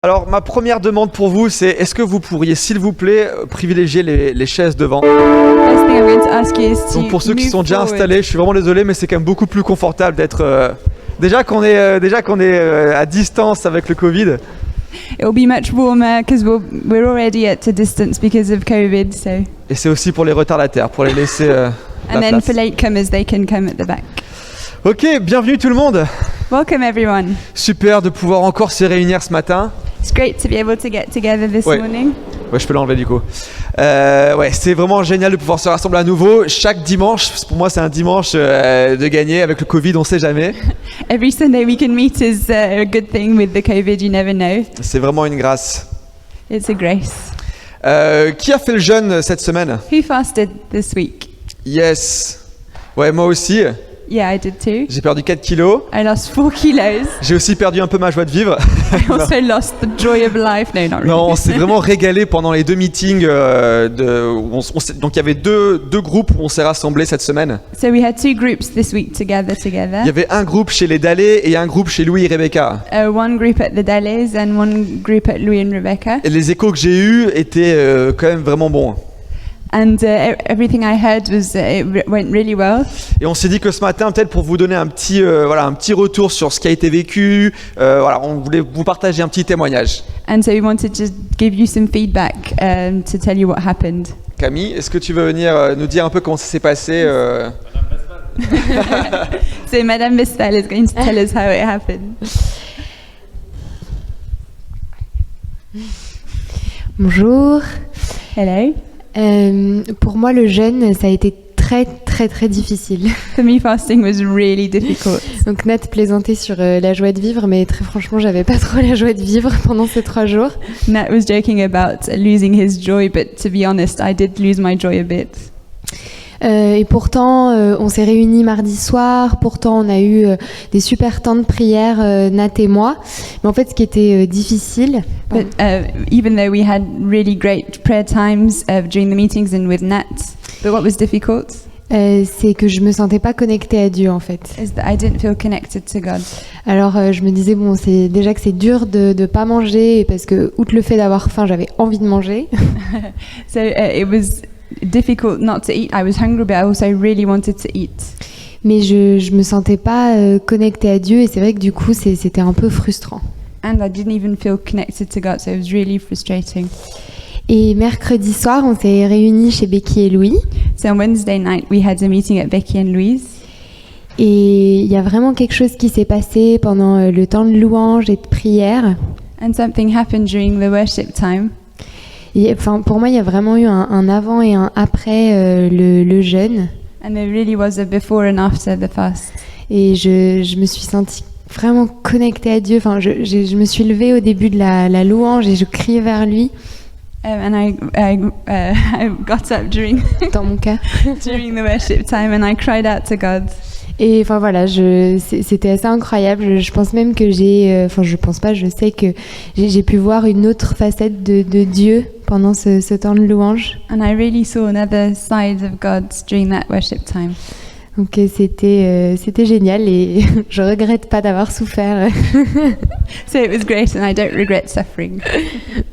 Alors, ma première demande pour vous, c'est est-ce que vous pourriez, s'il vous plaît, privilégier les chaises devant? First thing I'm going to ask you is to Donc, pour ceux qui move sont déjà forward. installés, je suis vraiment désolé, mais c'est quand même beaucoup plus confortable d'être... déjà qu'on est à distance avec le Covid. It will be much warmer because we're already at a distance because of COVID. So, Et c'est aussi pour les retardataires, pour les laisser la and then place. for latecomers, they can come at the back. Ok, bienvenue tout le monde. Welcome everyone. Super de pouvoir encore se réunir ce matin. It's great to be able to get together this Ouais. morning. Ouais, je peux l'enlever du coup. Ouais, c'est vraiment génial de pouvoir se rassembler à nouveau. Chaque dimanche, pour moi c'est un dimanche de gagner. Avec le Covid, on sait jamais. Every Sunday we can meet is a good thing. With the COVID, you never know. C'est vraiment une grâce. It's a grace. Qui a fait le jeûne cette semaine? Who fasted this week? Yes. Ouais, moi aussi. Yeah, I did too. J'ai perdu 4 kilos. I lost 4 kilos. J'ai aussi perdu un peu ma joie de vivre. I also lost the joy of life. No, not really. Non, on s'est vraiment régalé pendant les deux meetings. Donc il y avait deux groupes où on s'est rassemblés cette semaine. So we had 2 groups this week together. Il y avait un groupe chez les Dallé et un groupe chez Louis et Rebecca. One group at the Dalles and one group at Louis and Rebecca. Et les échos que j'ai eus étaient quand même vraiment bons. And everything I heard was went really well. Et on s'est dit que ce matin, peut-être pour vous donner un petit retour sur ce qui a été vécu, on voulait vous partager un petit témoignage. And so we wanted to give you some feedback to tell you what happened. Camille, est-ce que tu veux venir nous dire un peu comment ça s'est passé So Madame Vestal is going to tell us how it happened. Bonjour. Hello. Pour moi, le jeûne, ça a été très difficile. For me, fasting was really difficult. Donc Nat plaisantait sur la joie de vivre, mais très franchement, j'avais pas trop la joie de vivre pendant ces 3 jours. Nat was joking about losing his joy, but to be honest, I did lose my joy a bit. Et pourtant, on s'est réunis mardi soir. Pourtant, on a eu des super temps de prière, Nat et moi. Mais en fait, ce qui était difficile... But even though we had really great prayer times during the meetings and with Nat, but what was difficult c'est que je me sentais pas connectée à Dieu, en fait. is that I didn't feel connected to God. Alors, je me disais, bon, c'est déjà que c'est dur de pas manger, parce que, outre le fait d'avoir faim, j'avais envie de manger. So it was difficult not to eat. I was hungry, but I also really wanted to eat. Mais je me sentais pas connectée à Dieu, et c'est vrai que du coup, c'était un peu frustrant. And I didn't even feel connected to God, so it was really frustrating. Et mercredi soir, on s'est réunis chez Becky et Louis. So on Wednesday night, we had a meeting at Becky and Louise. Et il y a vraiment quelque chose qui s'est passé pendant le temps de louange et de prière. And something happened during the worship time. Et, enfin, pour moi, il y a vraiment eu un avant et un après le jeûne. And there really was a before and after the fast. Et je me suis sentie vraiment connectée à Dieu. Enfin, je me suis levée au début de la louange et je criais vers lui. And I got up during Dans mon cas. during the worship time and I cried out to God. Et enfin voilà, c'était assez incroyable. Je pense même que je sais que j'ai pu voir une autre facette de Dieu pendant ce temps de louange. And I really saw another side of God during that worship time. Donc c'était génial et je regrette pas d'avoir souffert. So it was great and I don't regret suffering.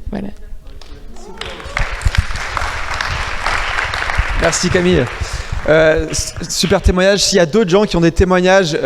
Voilà. Merci Camille. Super témoignage. S'il y a d'autres gens qui ont des témoignages,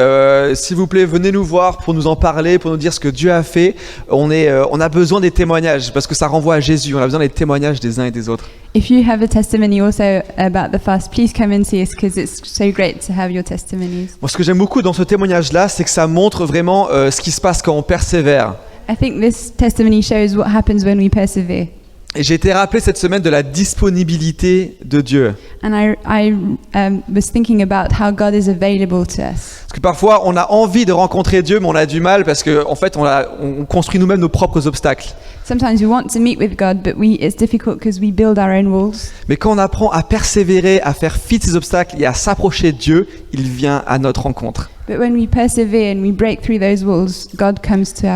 s'il vous plaît, venez nous voir pour nous en parler, pour nous dire ce que Dieu a fait. On a besoin des témoignages parce que ça renvoie à Jésus. On a besoin des témoignages des uns et des autres. If you have a testimony also about the fast, please come and see us because it's so great to have your testimonies. Moi, ce que j'aime beaucoup dans ce témoignage-là, c'est que ça montre vraiment ce qui se passe quand on persévère. I think this testimony shows what happens when we persevere. Et j'ai été rappelé cette semaine de la disponibilité de Dieu. And I was thinking about how God is available to us. Parce que parfois, on a envie de rencontrer Dieu, mais on a du mal parce qu'en fait, on construit nous-mêmes nos propres obstacles. Sometimes we want to meet with God, but it's difficult because we build our own walls. Mais quand on apprend à persévérer, à faire fi de ces obstacles et à s'approcher de Dieu, il vient à notre rencontre. But when we persevere and we break through those walls, God comes to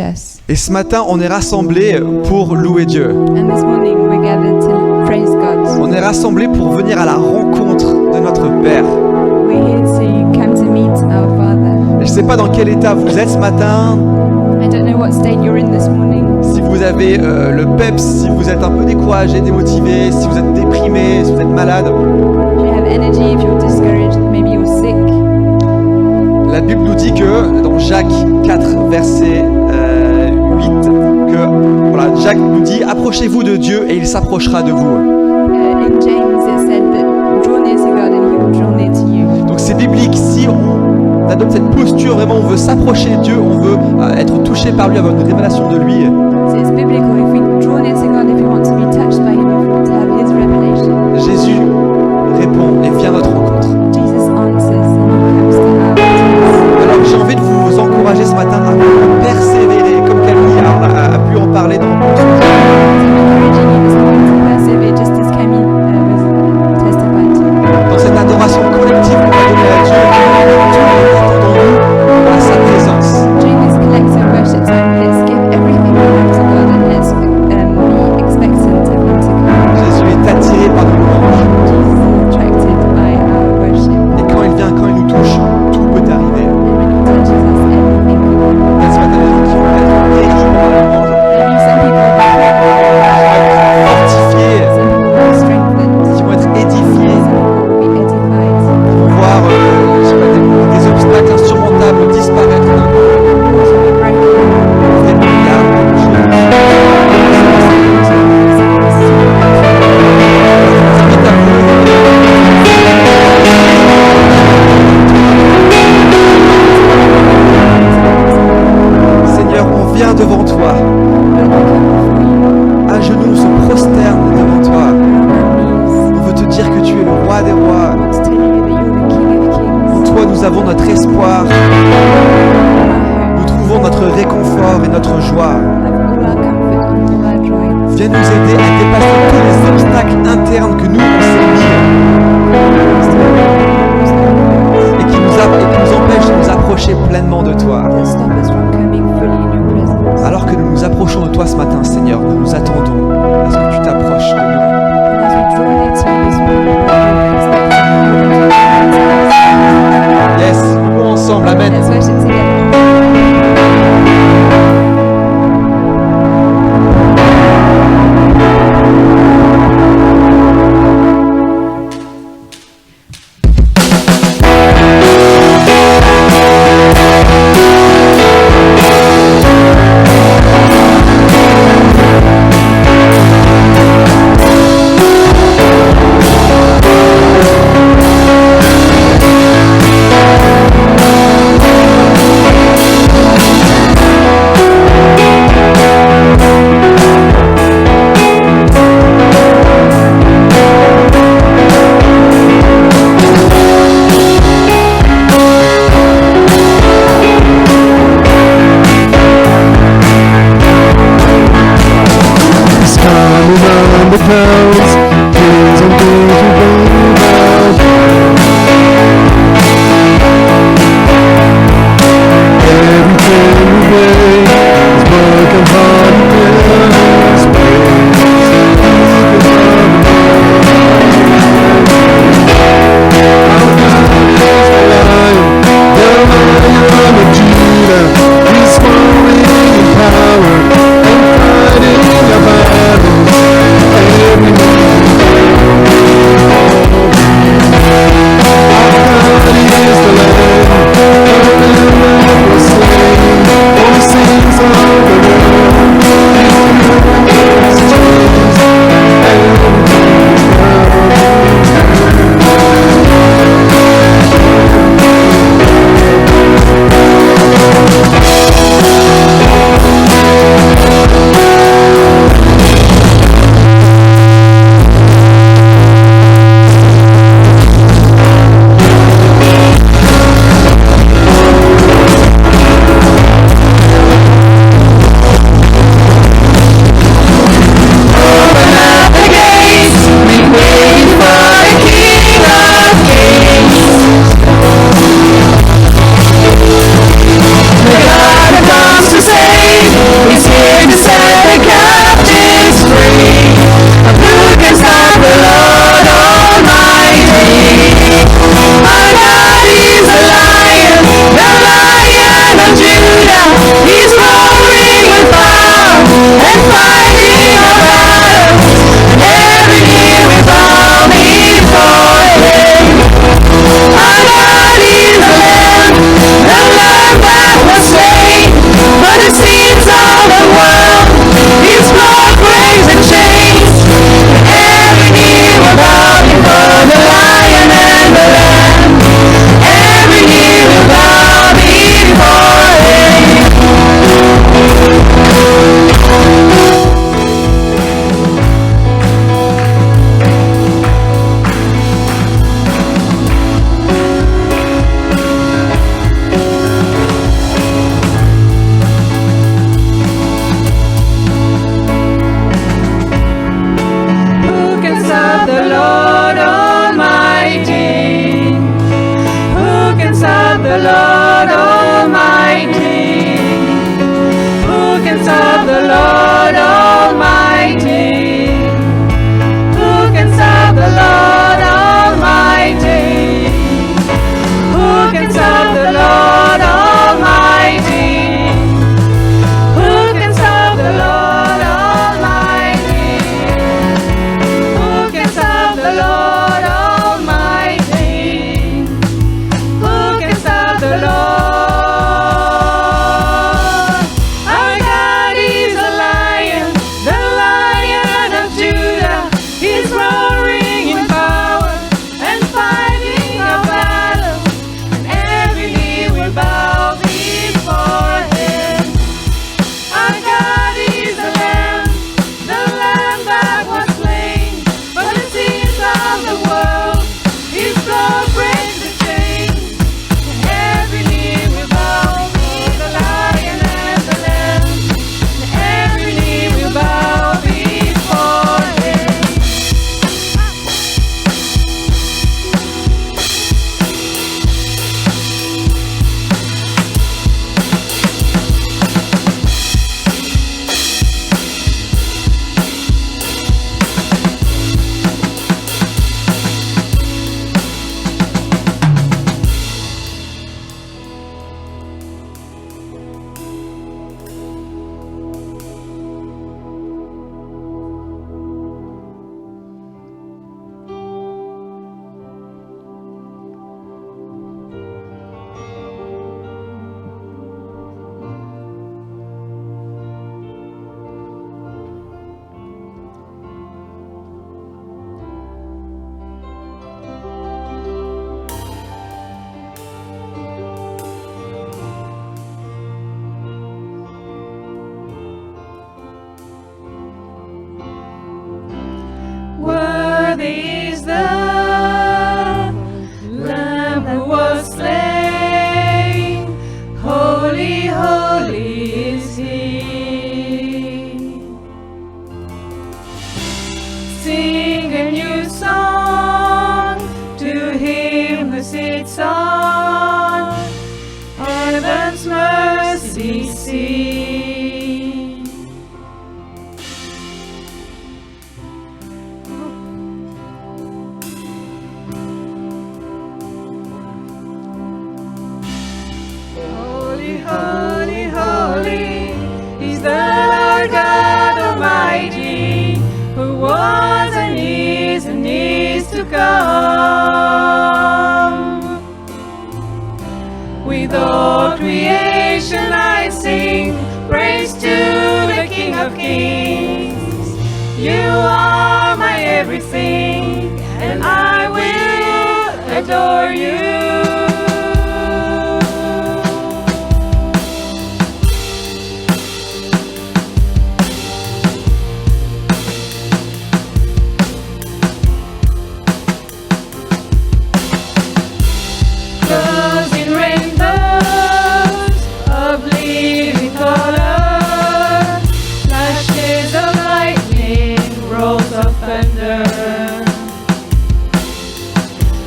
us. Et ce matin, on est rassemblés pour louer Dieu. And this morning we're gathered to praise God. On est rassemblés pour venir à la rencontre de notre Père. We're here to come to meet our Father. Et je ne sais pas dans quel état vous êtes ce matin, I don't know what state you're in this morning. si avez le peps, si vous êtes un peu découragé, démotivé, si vous êtes déprimé, si vous êtes malade. If you have energy, if you're discouraged, maybe you're sick. La Bible nous dit que dans Jacques 4, verset 8, que voilà, Jacques nous dit approchez-vous de Dieu et il s'approchera de vous. In James, it said that draw near to God and He will draw near to you. Donc c'est biblique, si on adopte cette posture, vraiment on veut s'approcher de Dieu, on veut être touché par lui, avoir une révélation de lui. So it's biblical. If we draw near to God, if we want to be touched by Him, if we want to have His revelation, Jésus répond et vient à notre rencontre. Jesus answers and He comes to our meetings. Alors j'ai envie de vous encourager ce matin à persévérer, comme Camille a pu en parler dans So I'm encouraging you this morning to persevere, just as Camille was testified to. dans cette adoration collective qu'on va donner à Dieu, attendons-nous à sa présence. During this collective worship time, let's give everything we have to God and let's be expectant of Him to come. Jésus est attiré par nos louanges. Jesus is attracted by our worship, Et quand il vient, quand il nous touche, tout peut arriver. and when He touches us, everything can happen. Peut-être ce matin, il y a des gens qui vont être guéris par la louange, Maybe some people will be healed, fortifiés, some people will be strengthened, qui vont être édifiés, some people will be edified. qui vont voir je sais pas, des obstacles insurmontables disparaître d'un coup. Walls will be broken. Faites une garde, je vous invite à vous. Seigneur, on vient devant toi. À genoux, on se prosterne devant toi. On veut te dire que tu es le roi des rois. En toi, nous avons notre espoir. Nous trouvons notre réconfort et notre joie. Viens nous aider à dépasser tous les obstacles internes que nous on s'est mis et qui nous empêchent de nous approcher pleinement de toi. Alors que nous nous approchons de toi ce matin, Seigneur, nous nous attendons à ce que tu t'approches de nous. Yes, nous ensemble, amen. Let's worship together. Sings of the Lord.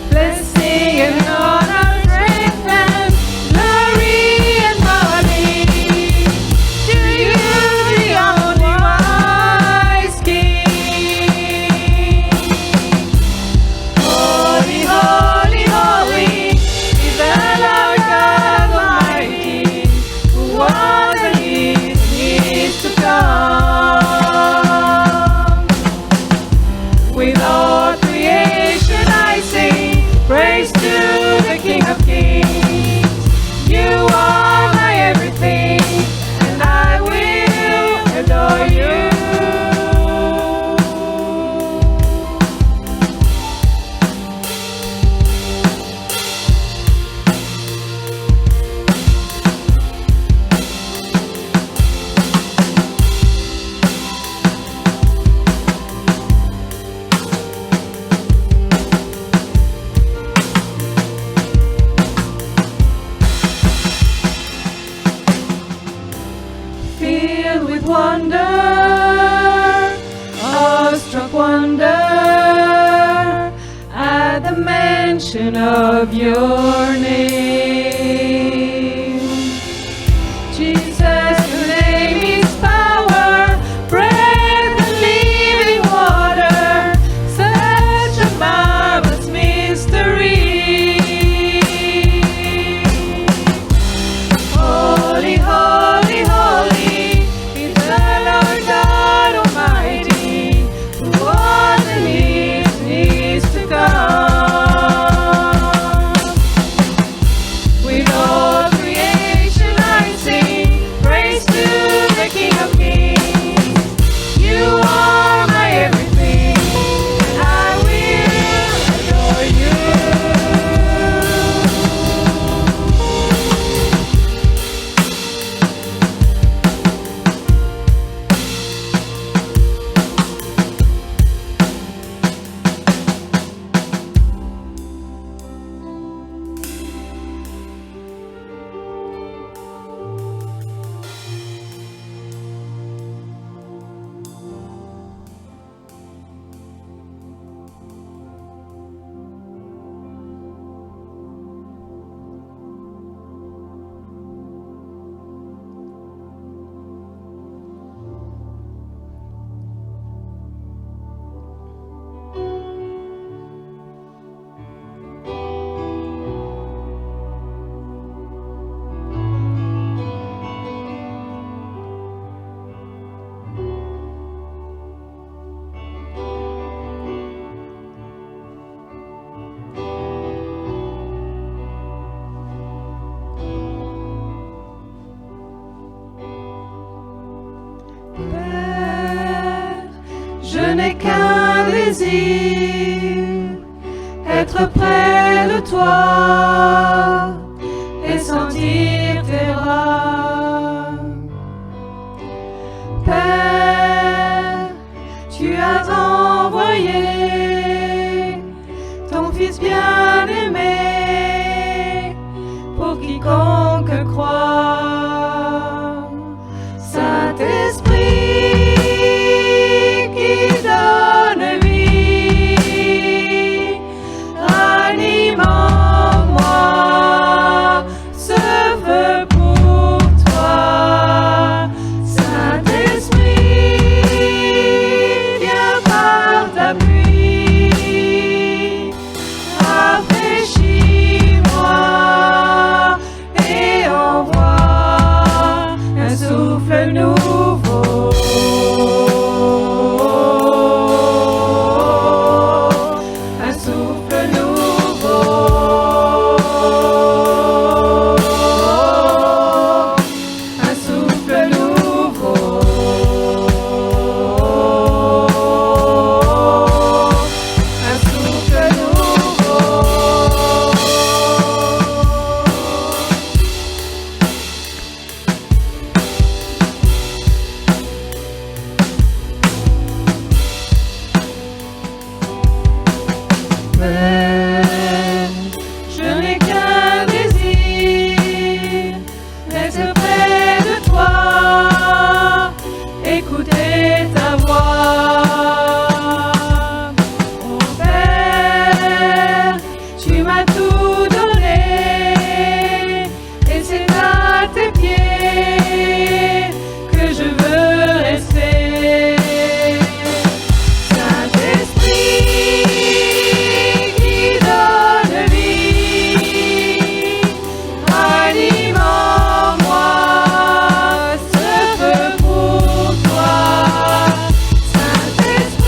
Blessing and honor. mention of your name. Jesus, your name is power, breath and living water, such a marvelous mystery. Holy, holy, holy is the Lord God Almighty, who was and is to come. With all creation I sing praise to the King of Kings. You are my everything, and I will adore you. Père, je n'ai qu'un désir, être près de toi et sentir tes bras. Père, tu as envoyé ton Fils bien-aimé pour quiconque croit. Saint-Esprit qui donne vie, ranime en moi ce feu pour toi. Saint-Esprit, viens par ta pluie, rafraîchis-moi et envoie un souffle nouveau. Un souffle nouveau. Un souffle nouveau. Un souffle nouveau. Père, je n'ai qu'un désir, d'être près de toi, écouter ta voix. Mon Père, tu m'as tout donné, et c'est à tes pieds que je veux rester. Saint-Esprit qui donne vie, ranime en moi ce feu pour toi. Saint-Esprit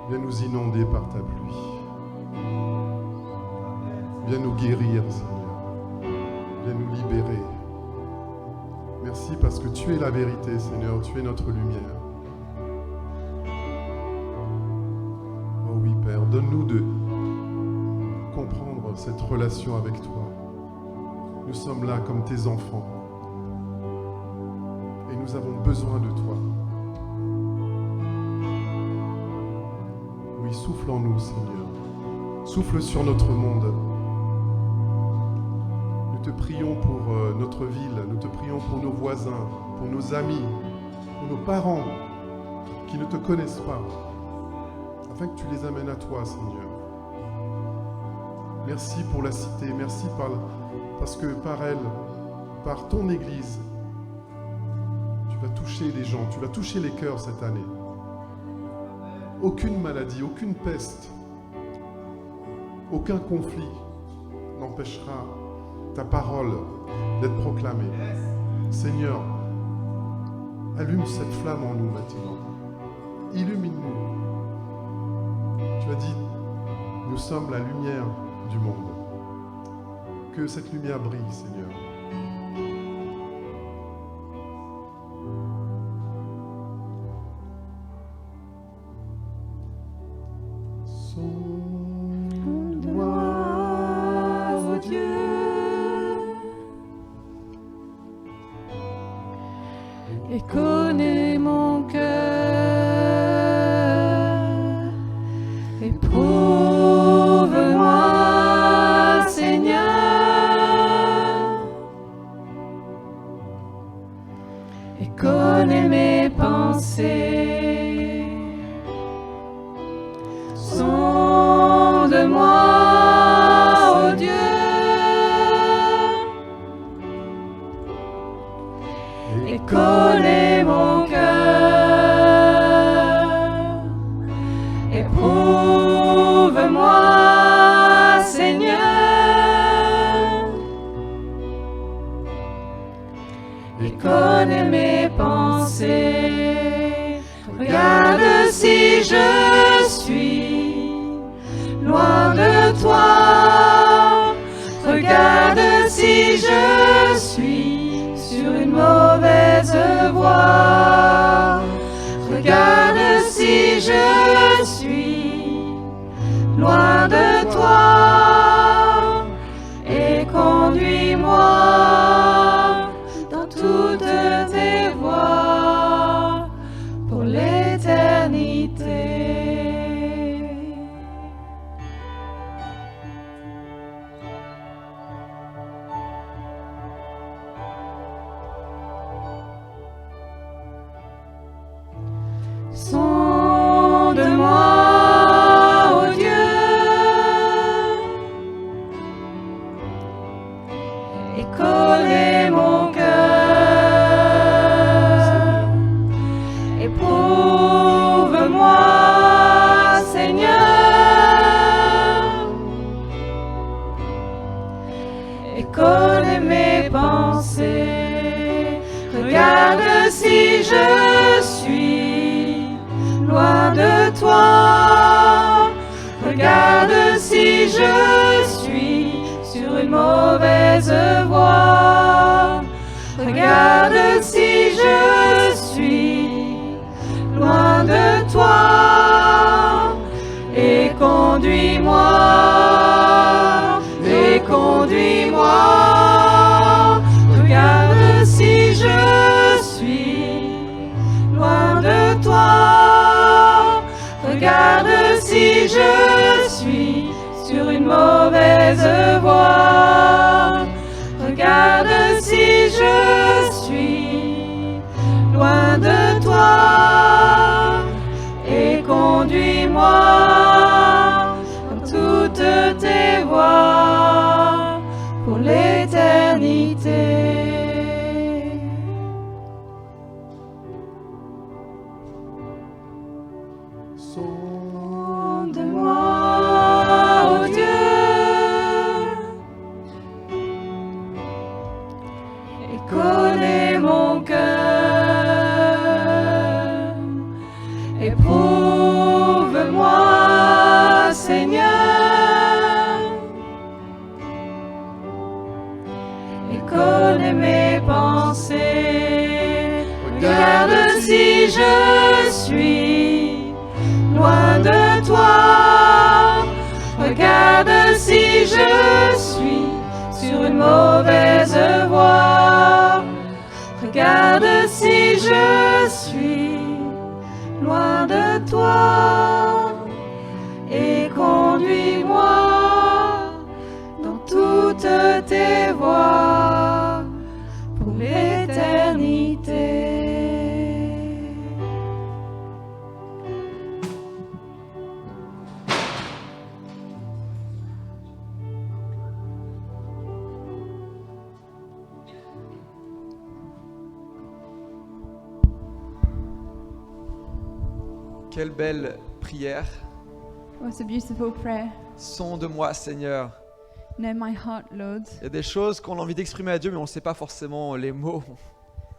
Viens nous inonder par ta pluie. Viens nous guérir, Seigneur. Viens nous libérer. Merci parce que tu es la vérité, Seigneur. Tu es notre lumière. Oh oui, Père, donne-nous de comprendre cette relation avec toi. Nous sommes là comme tes enfants. Et nous avons besoin de toi. Oui, souffle en nous, Seigneur. Souffle sur notre monde. Nous te prions pour notre ville, nous te prions pour nos voisins, pour nos amis, pour nos parents qui ne te connaissent pas, afin que tu les amènes à toi, Seigneur. Merci pour la cité, merci parce que par elle, par ton Église, tu vas toucher les gens, tu vas toucher les cœurs cette année. Aucune maladie, aucune peste, aucun conflit n'empêchera ta parole d'être proclamée. Seigneur, allume cette flamme en nous maintenant. Illumine-nous. Tu as dit, nous sommes la lumière du monde. Que cette lumière brille, Seigneur. Et connais mon cœur, éprouve-moi, Seigneur, et connais mes pensées, sonde-moi, ô Dieu, et connais mon cœur, éprouve-moi, Seigneur, et connais mes pensées. Regarde si je suis loin de toi, regarde si je suis sur une mauvaise voie. Regarde si je suis loin de toi et conduis-moi dans toutes tes voies pour l'éternité. Sonde-moi, ô Dieu, et connais mon cœur. Éprouve-moi, Seigneur, et connais mes pensées. Regarde si je suis loin de toi, regarde si je suis sur une mauvaise voie, regarde si je suis loin de toi et conduis-moi, et conduis-moi, regarde si je suis loin de toi, regarde si je suis sur une mauvaise voie, regarde si je suis loin de toi et conduis-moi dans toutes tes voies pour l'éternité. Sonde-moi, ô Dieu, et connais mon cœur. Éprouve-moi, mauvaise voie. Regarde si je suis loin de toi et conduis-moi dans toutes tes voies pour l'éternité. Quelle belle prière. What a beautiful prayer. Sonde-moi, Seigneur. Know my heart, Lord. Il y a des choses qu'on a envie d'exprimer à Dieu, mais on ne sait pas forcément les mots.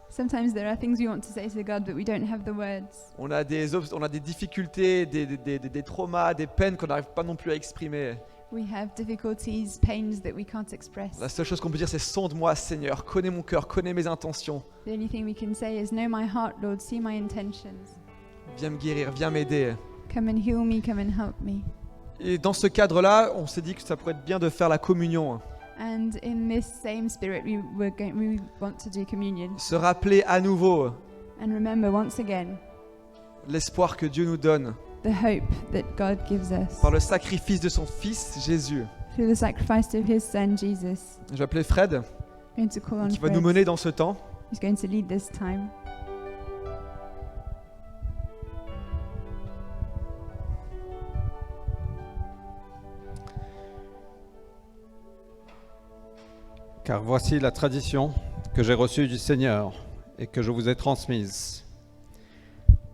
Sometimes there are things we want to say to God, but we don't have the words. On a des difficultés, des traumas, des peines qu'on n'arrive pas non plus à exprimer. We have difficulties, pains that we can't express. La seule chose qu'on peut dire, c'est sonde-moi, Seigneur. Connais mon cœur, connais mes intentions. The only thing we can say is, know my heart, Lord, see my intentions. Viens me guérir, viens m'aider. Come and heal me, come and help me. Et dans ce cadre-là, on s'est dit que ça pourrait être bien de faire la communion. And in this same spirit, we want to do communion. Se rappeler à nouveau And remember once again l'espoir que Dieu nous donne the hope that God gives us par le sacrifice de son Fils Jésus. through the sacrifice of His Son Jesus. Je vais appeler Fred, I'm going to call on qui va Fred. nous mener dans ce temps. He's going to lead this time. Car voici la tradition que j'ai reçue du Seigneur et que je vous ai transmise.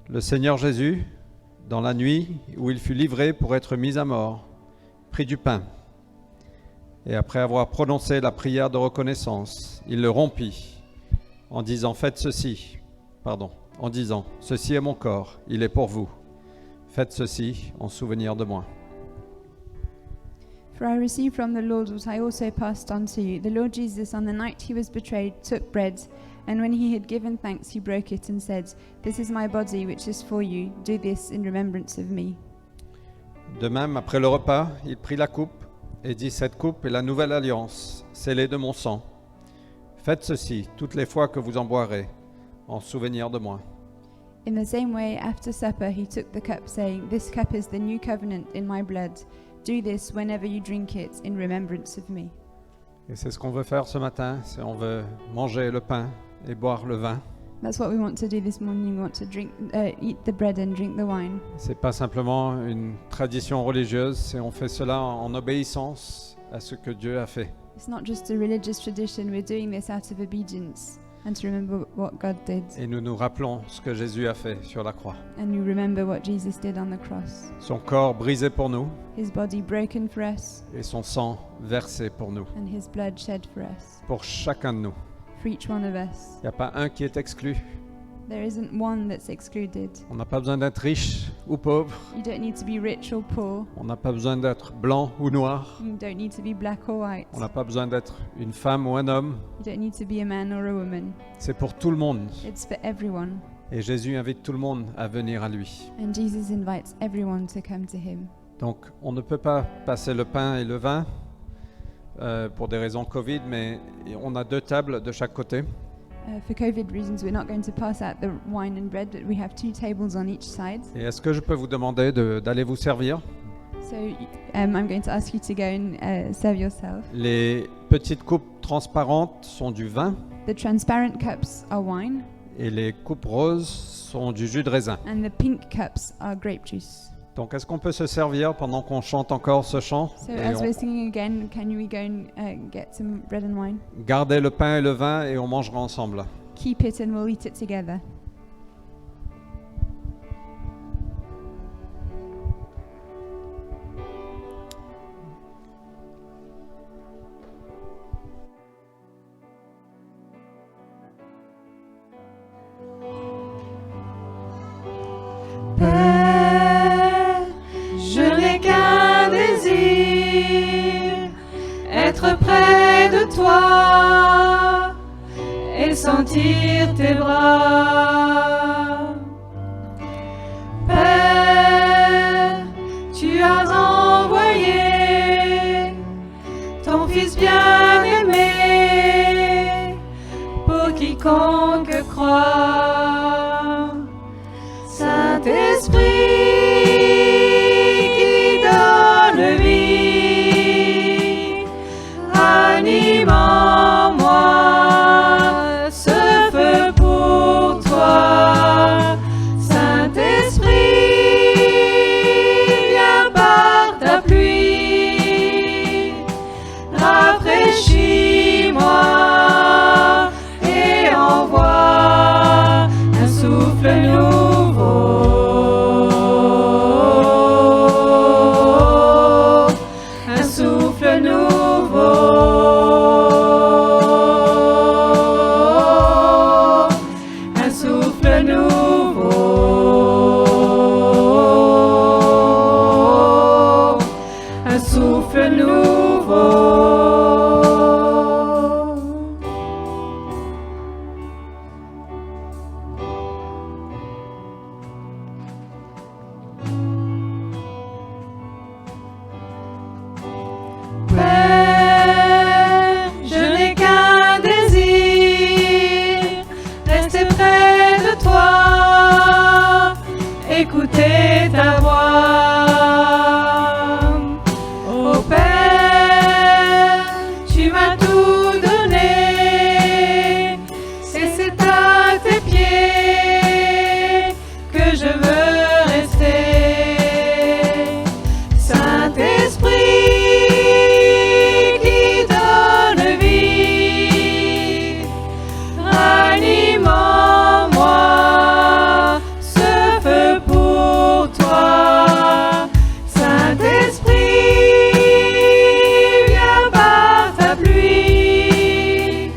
Le Seigneur Jésus, dans la nuit où il fut livré pour être mis à mort, prit du pain. Et après avoir prononcé la prière de reconnaissance, il le rompit en disant ceci est mon corps, il est pour vous. Faites ceci en souvenir de moi. For I received from the Lord what I also passed on to you. The Lord Jesus, on the night he was betrayed, took bread, and when he had given thanks, he broke it and said, "This is my body, which is for you. Do this in remembrance of me." De même, après le repas, il prit la coupe et dit, cette coupe est la nouvelle alliance, scellée de mon sang. Faites ceci toutes les fois que vous en boirez, en souvenir de moi. In the same way, after supper, he took the cup, saying, "This cup is the new covenant in my blood. Do this whenever you drink it in remembrance of me." Et c'est ce qu'on veut faire ce matin, c'est on veut manger le pain et boire le vin. That's what we want to do this morning. We want to eat the bread and drink the wine. C'est pas simplement une tradition religieuse, c'est on fait cela en obéissance à ce que Dieu a fait. It's not just a religious tradition. We're doing this out of obedience and to remember what God did. Et nous nous rappelons ce que Jésus a fait sur la croix. And you remember what Jesus did on the cross. Son corps brisé pour nous His body broken for us et son sang versé pour nous, and his blood shed for us. pour chacun de nous. For each one of us. Il n'y a pas un qui est exclu. There isn't one that's excluded. On n'a pas besoin d'être riche ou pauvre. You don't need to be rich or poor. On n'a pas besoin d'être blanc ou noir. You don't need to be black or white. On n'a pas besoin d'être une femme ou un homme. You don't need to be a man or a woman. C'est pour tout le monde. It's for everyone. Et Jésus invite tout le monde à venir à lui. And Jesus invites everyone to come to him. Donc on ne peut pas passer le pain et le vin pour des raisons Covid, mais on a 2 tables de chaque côté. For COVID reasons, we're not going to pass out the wine and bread, but we have 2 tables on each side. Et est-ce que je peux vous demander d'aller vous servir? So I'm going to ask you to go and serve yourself. Les petites coupes transparentes sont du vin The transparent cups are wine, et les coupes roses sont du jus de raisin. and the pink cups are grape juice. Donc est-ce qu'on peut se servir pendant qu'on chante encore ce chant? So Et as on- we're singing again, can we go and get some bread and wine? Gardez le pain et le vin et on mangera ensemble. Keep it and we'll eat it together. Père, je n'ai qu'un désir, être près de toi et sentir tes bras. Père, tu as envoyé ton Fils bien-aimé quelconque croix. Saint-Esprit qui donne vie, anime en moi ce feu pour toi. Saint-Esprit, viens par ta pluie, rafraîchis-moi et envoie un souffle nouveau, un souffle nouveau, un souffle nouveau, un souffle nouveau. Père, je n'ai qu'un désir, rester près de toi, écouter ta voix. Ô Père, tu m'as tout donné, c'est à tes pieds que je veux rester. Saint-Esprit qui donne vie, ranime en moi ce feu pour toi. Saint-Esprit, viens par ta pluie,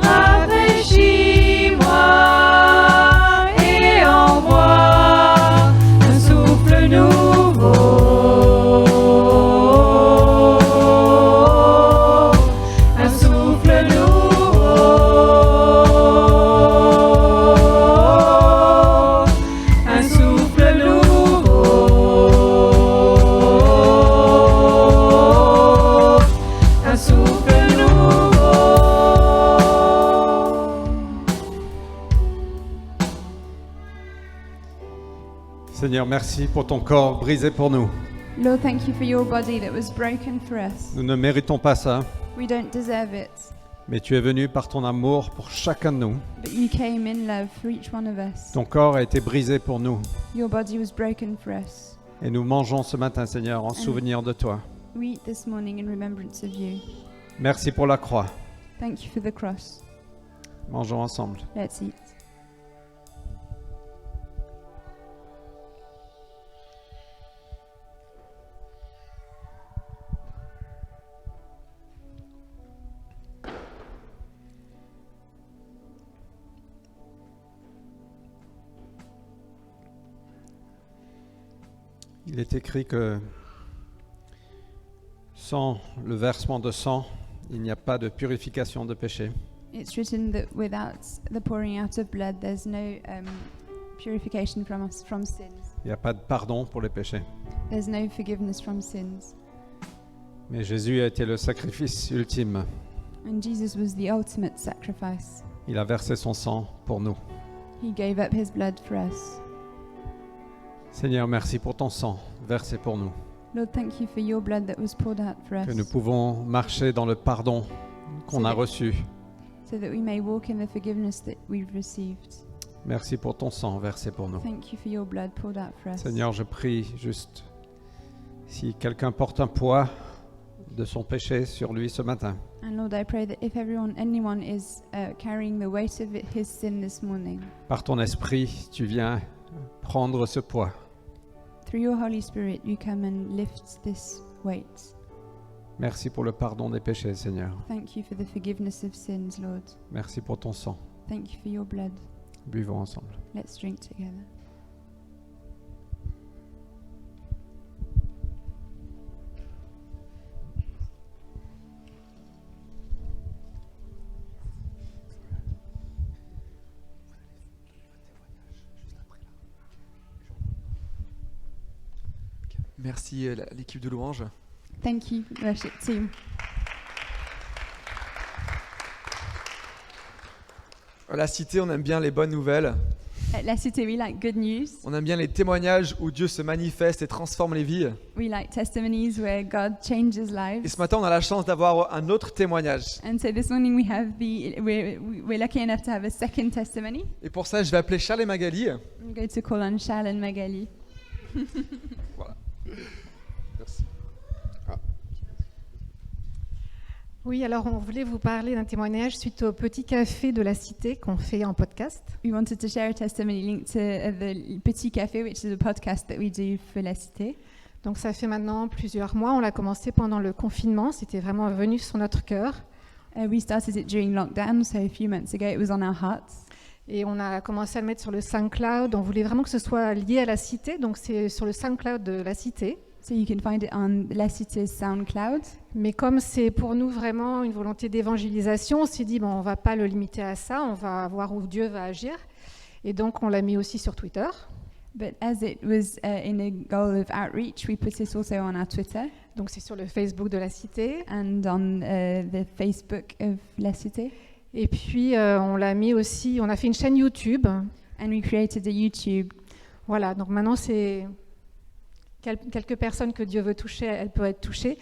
rafraîchis-moi et envoie un souffle nouveau, un souffle nouveau, un souffle nouveau, un souffle nouveau. Seigneur, merci pour ton corps brisé pour nous. Lord, thank you for your body that was broken for us. Nous ne méritons pas ça, We don't deserve it, mais tu es venu par ton amour pour chacun de nous. but you came in love for each one of us. Ton corps a été brisé pour nous. Your body was broken for us. Et nous mangeons ce matin, Seigneur, en souvenir de toi. We eat this morning in remembrance of you. Merci pour la croix. Thank you for the cross. Mangeons ensemble. Let's eat. Il est écrit que sans le versement de sang, il n'y a pas de purification de péché. It's written that without the pouring out of blood, there's no purification from sins. Il n'y a pas de pardon pour les péchés. There's no forgiveness from sins. Mais Jésus a été le sacrifice ultime. And Jesus was the ultimate sacrifice. Il a versé son sang pour nous. He gave up his blood for us. Seigneur, merci pour ton sang versé pour nous. Lord, thank you for your blood that was poured out for us, Que nous pouvons marcher dans le pardon qu'on a reçu. so that we may walk in the forgiveness that we've received. Merci pour ton sang versé pour nous. Thank you for your blood poured out for us. Seigneur, je prie juste si quelqu'un porte un poids de son péché sur lui ce matin, And Lord, I pray that if anyone is carrying the weight of his sin this morning, par ton esprit, tu viens prendre ce poids. through your Holy Spirit, you come and lift this weight. Merci pour le pardon des péchés, Seigneur. Thank you for the forgiveness of sins, Lord. Merci pour ton sang. Thank you for your blood. Buvons ensemble. Let's drink together. Merci l'équipe de louange. Thank you, worship team. À la cité, on aime bien les bonnes nouvelles. At La Cité, we like good news. On aime bien les témoignages où Dieu se manifeste et transforme les vies. We like testimonies where God changes Et lives. ce matin, on a la chance d'avoir un autre témoignage. And so this morning we're lucky enough to have a second testimony. Et pour ça, je vais appeler Charles et Magali. I'm going to call on Charles and Magali. Merci. Oui, alors on voulait vous parler d'un témoignage suite au petit café de la Cité qu'on fait en podcast. We wanted to share a testimony linked to the Petit Café, which is a podcast that we do for La Cité. Donc ça fait maintenant plusieurs mois, on l'a commencé pendant le confinement, c'était vraiment venu sur notre cœur. We started it during lockdown, so a few months ago it was on our hearts. Et on a commencé à le mettre sur le SoundCloud, on voulait vraiment que ce soit lié à la Cité, donc c'est sur le SoundCloud de la Cité. So you can find it on La Cité's SoundCloud. Mais comme c'est pour nous vraiment une volonté d'évangélisation, on s'est dit, bon, on ne va pas le limiter à ça, on va voir où Dieu va agir. Et donc on l'a mis aussi sur Twitter. But as it was in a goal of outreach, we put it also on our Twitter Donc c'est sur le Facebook de la Cité. and on the Facebook of La Cité. Et puis on l'a mis aussi, on a fait une chaîne YouTube. And we created a YouTube. Voilà, donc maintenant c'est quelques personnes que Dieu veut toucher, elles peuvent être touchées.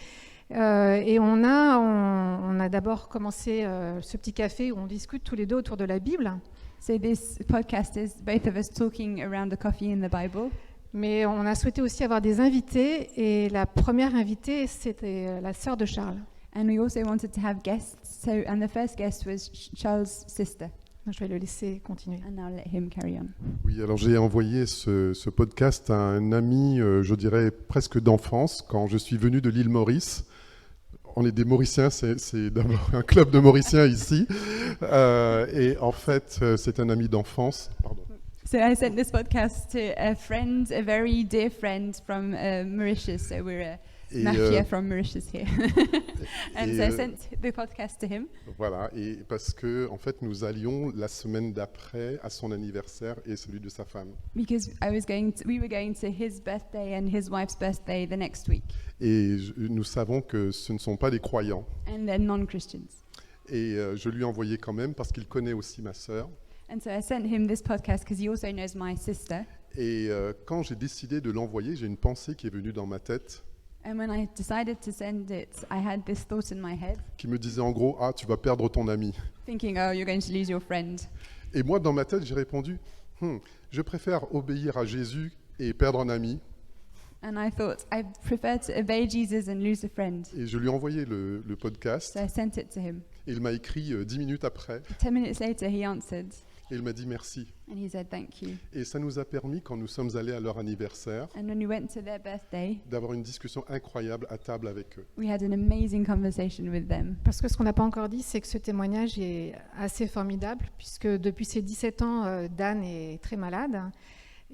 Et on a d'abord commencé ce petit café où on discute tous les deux autour de la Bible. So this podcast is both of us talking around the coffee in the Bible. Mais on a souhaité aussi avoir des invités. Et la première invitée, c'était la sœur de Charles. And we also wanted to have guests. So, and the first guest was Charles' sister. Je vais le laisser continuer. And now let him carry on. Oui, alors j'ai envoyé ce podcast à un ami, je dirais presque d'enfance, quand je suis venu de l'île Maurice. On est des Mauriciens, c'est d'abord un club de Mauriciens ici. Et en fait, c'est un ami d'enfance. Pardon. So I sent this podcast to a friend, a very dear friend from Mauritius. So we're a Et, mafia from Mauritius here. And et, so I sent the podcast to him. Voilà, et parce que en fait, nous allions la semaine d'après à son anniversaire et celui de sa femme. Because we were going to his birthday and his wife's birthday the next week. Et nous savons que ce ne sont pas des croyants. And they're non-Christians. Et je lui ai envoyé quand même parce qu'il connaît aussi ma sœur. And so I sent him this podcast because he also knows my sister. Et quand j'ai décidé de l'envoyer, j'ai une pensée qui est venue dans ma tête And when I decided to send it, I had this thought in my head, qui me disait en gros, ah, tu vas perdre ton ami. thinking, oh, you're going to lose your friend. Et moi, dans ma tête, j'ai répondu, je préfère obéir à Jésus et perdre un ami. And I thought, I prefer to obey Jesus and lose a friend. Et je lui ai envoyé le podcast. So I sent it to him. Et il m'a écrit 10 minutes après. 10 minutes later, he answered, Et il m'a dit merci. and he said, thank you. Et ça nous a permis, quand nous sommes allés à leur anniversaire, And when we went to their birthday, d'avoir une discussion incroyable à table avec eux. we had an amazing conversation with them. Parce que ce qu'on n'a pas encore dit, c'est que ce témoignage est assez formidable, puisque depuis ses 17 ans, Dan est très malade.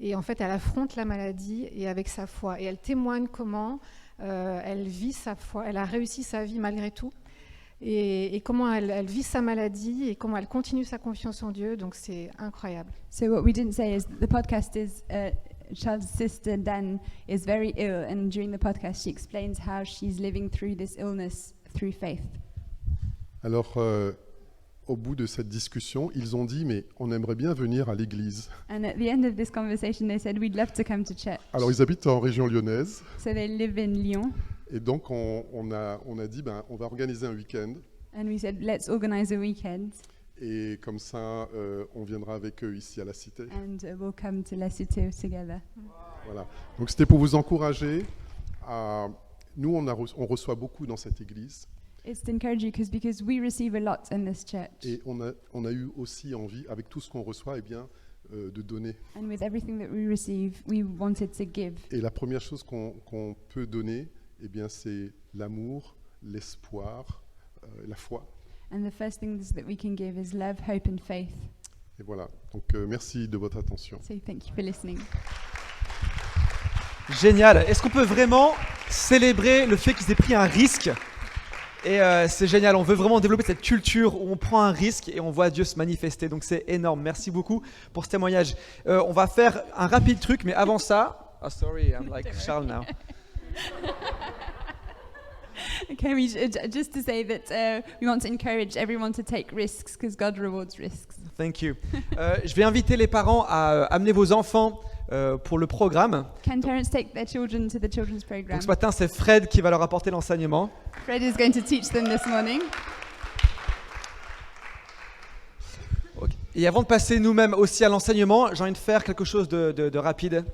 Et en fait, elle affronte la maladie et avec sa foi. Et elle témoigne comment elle vit sa foi. Elle a réussi sa vie malgré tout. Et comment elle vit sa maladie et comment elle continue sa confiance en Dieu. Donc c'est incroyable. So what we didn't say is that the podcast is Charles' sister Dan is very ill, and during the podcast she explains how she's living through this illness through faith. Alors, au bout de cette discussion, ils ont dit, mais on aimerait bien venir à l'église. And at the end of this conversation, they said we'd love to come to church. Alors, ils habitent en région lyonnaise. So they live in Lyon, Et donc, on a dit, on va organiser un week-end. and we said let's organize a weekend, Et comme ça, on viendra avec eux ici à la Cité. and we'll come to La Cité together. Voilà. Donc, c'était pour vous encourager. Nous, on reçoit beaucoup dans cette église. It's to encourage you because we receive a lot in this church, Et on a eu aussi envie, avec tout ce qu'on reçoit, eh bien, de donner. and with everything that we receive, we wanted to give. Et la première chose qu'on peut donner, eh bien, c'est l'amour, l'espoir, la foi. And the first things that we can give is love, hope, and faith. Et voilà. Donc, merci de votre attention. So thank you for listening. Génial. Est-ce qu'on peut vraiment célébrer le fait qu'ils aient pris un risque? Et c'est génial, on veut vraiment développer cette culture où on prend un risque et on voit Dieu se manifester. Donc c'est énorme. Merci beaucoup pour ce témoignage. On va faire un rapide truc, mais avant ça... Oh sorry, I'm like Charles now. Okay, just to say that we want to encourage everyone to take risks because God rewards risks. Thank you. Je vais inviter les parents à amener vos enfants pour le programme. Can parents take their children to the children's program? Donc ce matin, c'est Fred qui va leur apporter l'enseignement. Fred is going to teach them this morning. Ok. Et avant de passer nous-mêmes aussi à l'enseignement, j'ai envie de faire quelque chose de rapide.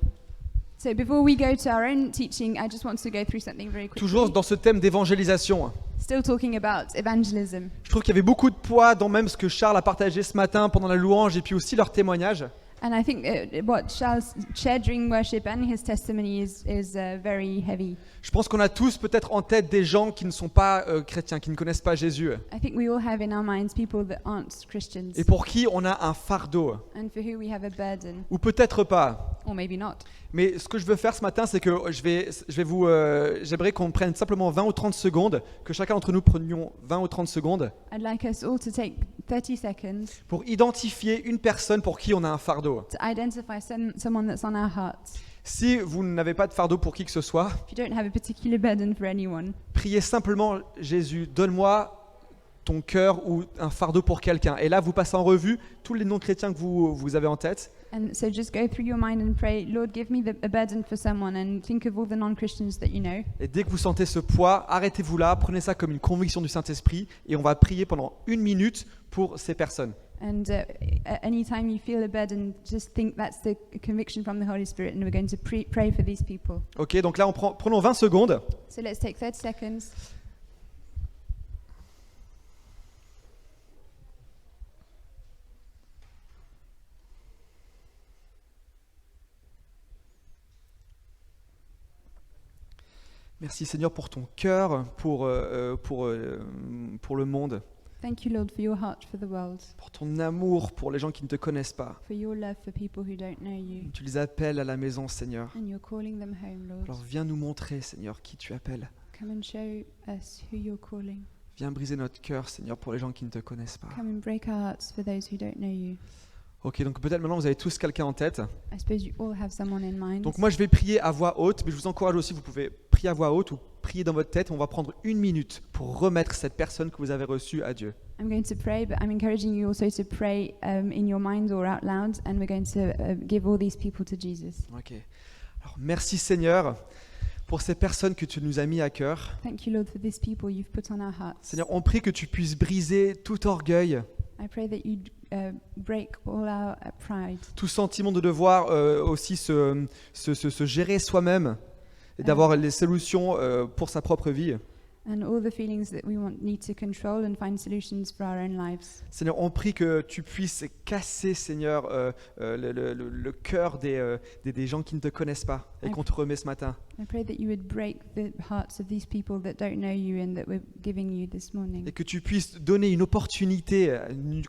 So before we go to our own teaching, I just want to go through something very quickly. Toujours dans ce thème d'évangélisation. Still talking about evangelism. Je trouve qu'il y avait beaucoup de poids dans même ce que Charles a partagé ce matin pendant la louange et puis aussi leur témoignage. And I think what Charles shared during worship and his testimony is very heavy. Je pense qu'on a tous peut-être en tête des gens qui ne sont pas chrétiens, qui ne connaissent pas Jésus, I think we all have in our minds people that aren't Christians et pour qui on a un fardeau, and for who we have a burden, ou peut-être pas. or maybe not. Mais ce que je veux faire ce matin, c'est que j'aimerais qu'on prenne simplement 20 ou 30 secondes, que chacun d'entre nous prenions 20 ou 30 secondes I'd like us all to take 30 seconds pour identifier une personne pour qui on a un fardeau. to identify someone that's on our hearts. Si vous n'avez pas de fardeau pour qui que ce soit, If you don't have a particular burden for anyone, priez simplement Jésus, donne-moi ton cœur ou un fardeau pour quelqu'un. Et là, vous passez en revue tous les non-chrétiens que vous avez en tête. and so just go through your mind and pray, Lord, give me a burden for someone, and think of all the non-Christians that you know. Et dès que vous sentez ce poids, arrêtez-vous là, prenez ça comme une conviction du Saint-Esprit et on va prier pendant 1 minute pour ces personnes. And anytime you feel a burden, just think that's the conviction from the Holy Spirit, and we're going to pray for these people. Ok, donc là, prenons 20 secondes. So let's take 30 seconds. Merci Seigneur pour ton cœur, pour le monde, Thank you, Lord, for your heart for the world, pour ton amour pour les gens qui ne te connaissent pas. for your love for people who don't know you, Tu les appelles à la maison, Seigneur. and you're calling them home, Lord. Alors viens nous montrer, Seigneur, qui tu appelles. Come and show us who you're calling. Viens briser notre cœur, Seigneur, pour les gens qui ne te connaissent pas. Come and break our hearts for those who don't know you. Ok, donc peut-être maintenant vous avez tous quelqu'un en tête. I suppose you all have someone in mind. Donc moi je vais prier à voix haute, mais je vous encourage aussi, vous pouvez prier à voix haute ou prier dans votre tête. On va prendre 1 minute pour remettre cette personne que vous avez reçue à Dieu. I'm going to pray, but I'm encouraging you also to pray in your mind or out loud, and we're going to give all these people to Jesus. Ok. Alors merci Seigneur pour ces personnes que tu nous as mis à cœur. Thank you, Lord, for these people you've put on our hearts. Seigneur, on prie que tu puisses briser tout orgueil, I pray that you'd break all our pride, tout sentiment de devoir aussi se gérer soi-même et d'avoir les solutions pour sa propre vie. and all the feelings that we need to control and find solutions for our own lives. Seigneur, on prie que tu puisses casser, Seigneur, le cœur des gens qui ne te connaissent pas et qu'on te remet ce matin. I pray that you would break the hearts of these people that don't know you and that we're giving you this morning. Et que tu puisses donner une opportunité,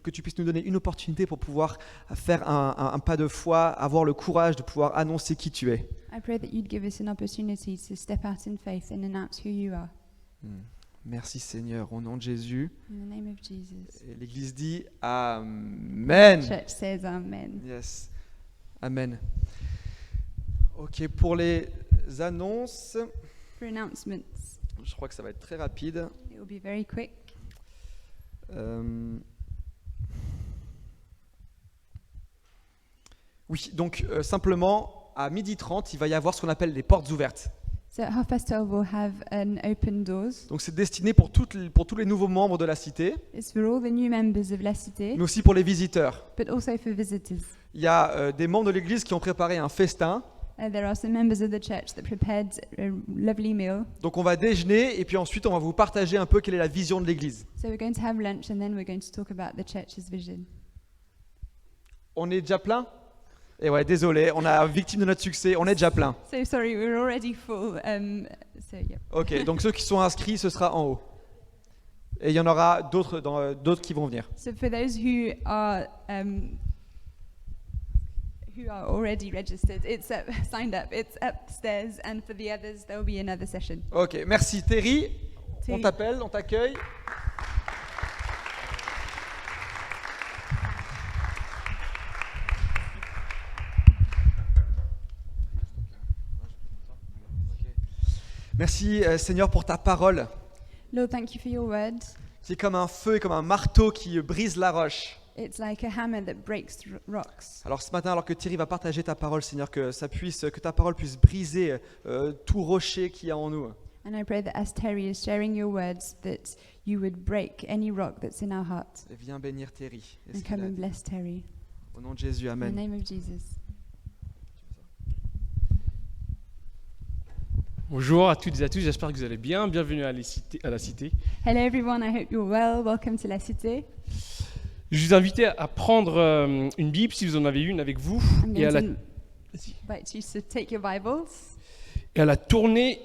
que tu puisses nous donner une opportunité pour pouvoir faire un pas de foi, avoir le courage de pouvoir annoncer qui tu es. I pray that you'd give us an opportunity to step out in faith and announce who you are. Merci Seigneur, au nom de Jésus. In the name of Jesus. Et l'Église dit Amen. Church says amen. Yes. Amen. Ok, pour les annonces, For announcements, je crois que ça va être très rapide. it will be very quick. Oui, donc simplement, à 12h30, il va y avoir ce qu'on appelle les portes ouvertes. So at 12:30 we'll have an open doors. Donc c'est destiné pour tous les nouveaux membres de la cité, It's for all the new members of La Cité, mais aussi pour les visiteurs. but also for visitors. Il y a des membres de l'Église qui ont préparé un festin. There are some members of the church that prepared a lovely meal. Donc on va déjeuner et puis ensuite on va vous partager un peu quelle est la vision de l'Église. So we're going to have lunch and then we're going to talk about the church's vision. On est déjà plein ? Et ouais, désolé, on a victime de notre succès, on est déjà plein. So sorry, we're already full. So yeah. Ok, donc ceux qui sont inscrits, ce sera en haut. Et il y en aura d'autres qui vont venir. So for those who are already registered, it's signed up. It's upstairs, and for the others, there will be another session. Ok, merci Terry. On Terry. t'appelle, on t'accueille. Merci Seigneur pour ta parole. Lord, thank you for your word. qui est comme un feu et comme un marteau qui brise la roche. It's like a hammer that breaks rocks. Alors ce matin, alors que Thierry va partager ta parole, Seigneur, que ta parole puisse briser tout rocher qu'il y a en nous. And I pray that as Terry is sharing your words, that you would break any rock that's in our heart. Et viens bénir Thierry. Et ce And qu'il come a and dit. bless Terry. Au nom de Jésus, In the amen. name of Jesus. Bonjour à toutes et à tous, j'espère que vous allez bien. Bienvenue à la Cité. Hello everyone, I hope you're well. Welcome to La Cité. Je vous invite à prendre une Bible si vous en avez une avec vous I'm et à going la, to invite you to take your Bibles et à la tourner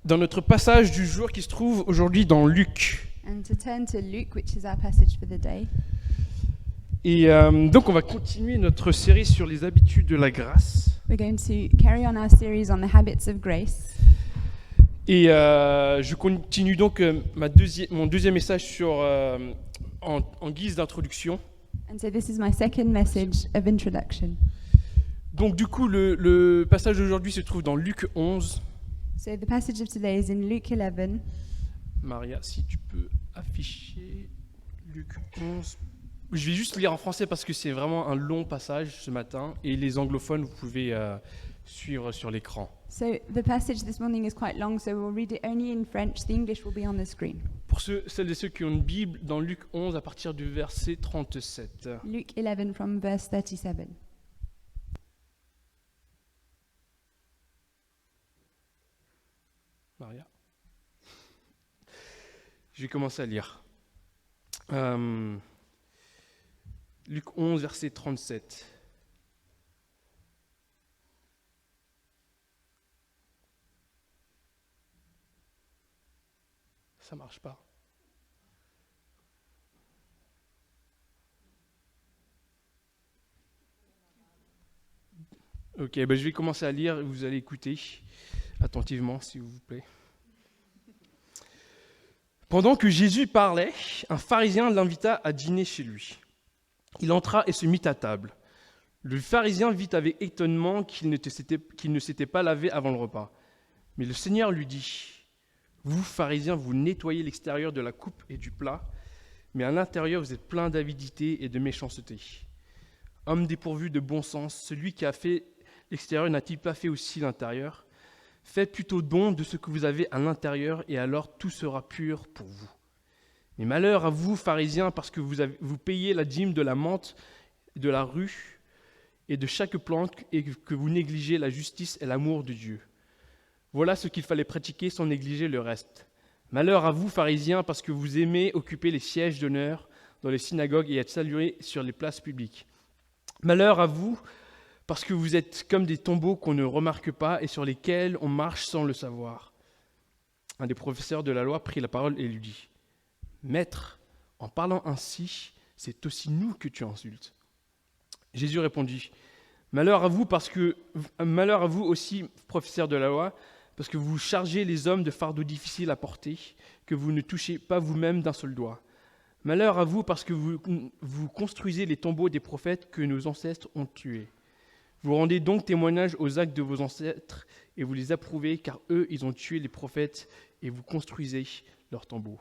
dans notre passage du jour qui se trouve aujourd'hui dans Luc. and to turn to Luke, which is our passage for the day. Et donc on va continuer notre série sur les habitudes de la grâce. We're going to carry on our series on the habits of grace. Et je continue donc mon deuxième message en guise d'introduction. And so this is my second message of introduction. Donc du coup, le passage d'aujourd'hui se trouve dans Luc 11. So the passage of today is in Luke 11. Maria, si tu peux afficher Luc 11. Je vais juste lire en français parce que c'est vraiment un long passage ce matin et les anglophones, vous pouvez suivre sur l'écran. So the passage this morning is quite long, so we'll read it only in French. The English will be on the screen. Pour celles et ceux qui ont une Bible, dans Luc 11 à partir du verset 37. Luke 11 from verse 37. Maria. Je vais commencer à lire. Luc 11, verset 37. Ça marche pas. Ok, je vais commencer à lire et vous allez écouter attentivement, s'il vous plaît. Pendant que Jésus parlait, un pharisien l'invita à dîner chez lui. Il entra et se mit à table. Le pharisien vit avec étonnement qu'il ne s'était pas lavé avant le repas. Mais le Seigneur lui dit, « Vous, pharisiens, vous nettoyez l'extérieur de la coupe et du plat, mais à l'intérieur vous êtes pleins d'avidité et de méchanceté. Homme dépourvu de bon sens, celui qui a fait l'extérieur n'a-t-il pas fait aussi l'intérieur ? Faites plutôt don de ce que vous avez à l'intérieur, et alors tout sera pur pour vous. Mais malheur à vous, pharisiens, parce que vous payez la dîme de la menthe, de la rue et de chaque plante, et que vous négligez la justice et l'amour de Dieu. Voilà ce qu'il fallait pratiquer sans négliger le reste. Malheur à vous, pharisiens, parce que vous aimez occuper les sièges d'honneur dans les synagogues et être salués sur les places publiques. Malheur à vous, parce que vous êtes comme des tombeaux qu'on ne remarque pas et sur lesquels on marche sans le savoir. Un des professeurs de la loi prit la parole et lui dit, « Maître, en parlant ainsi, c'est aussi nous que tu insultes. » Jésus répondit, « Malheur à vous aussi, professeurs de la loi, parce que vous chargez les hommes de fardeaux difficiles à porter, que vous ne touchez pas vous-même d'un seul doigt. Malheur à vous parce que vous construisez les tombeaux des prophètes que nos ancêtres ont tués. Vous rendez donc témoignage aux actes de vos ancêtres et vous les approuvez, car eux, ils ont tué les prophètes et vous construisez leurs tombeaux.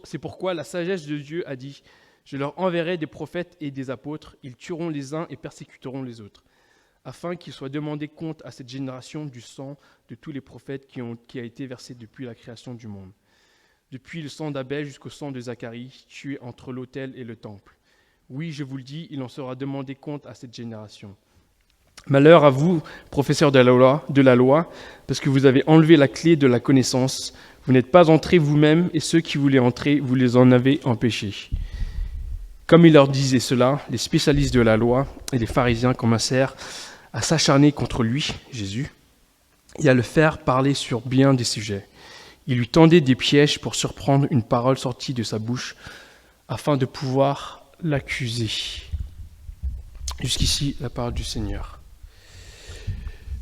C'est pourquoi la sagesse de Dieu a dit, « Je leur enverrai des prophètes et des apôtres, ils tueront les uns et persécuteront les autres, afin qu'il soit demandé compte à cette génération du sang de tous les prophètes qui a été versé depuis la création du monde, depuis le sang d'Abel jusqu'au sang de Zacharie, tué entre l'autel et le temple. Oui, je vous le dis, il en sera demandé compte à cette génération. Malheur à vous, professeurs de la loi, parce que vous avez enlevé la clé de la connaissance. Vous n'êtes pas entrés vous-même, et ceux qui voulaient entrer, vous les en avez empêchés. » Comme il leur disait cela, les spécialistes de la loi et les pharisiens commencèrent à s'acharner contre lui, Jésus, et à le faire parler sur bien des sujets. Ils lui tendaient des pièges pour surprendre une parole sortie de sa bouche, afin de pouvoir l'accuser. Jusqu'ici, la parole du Seigneur.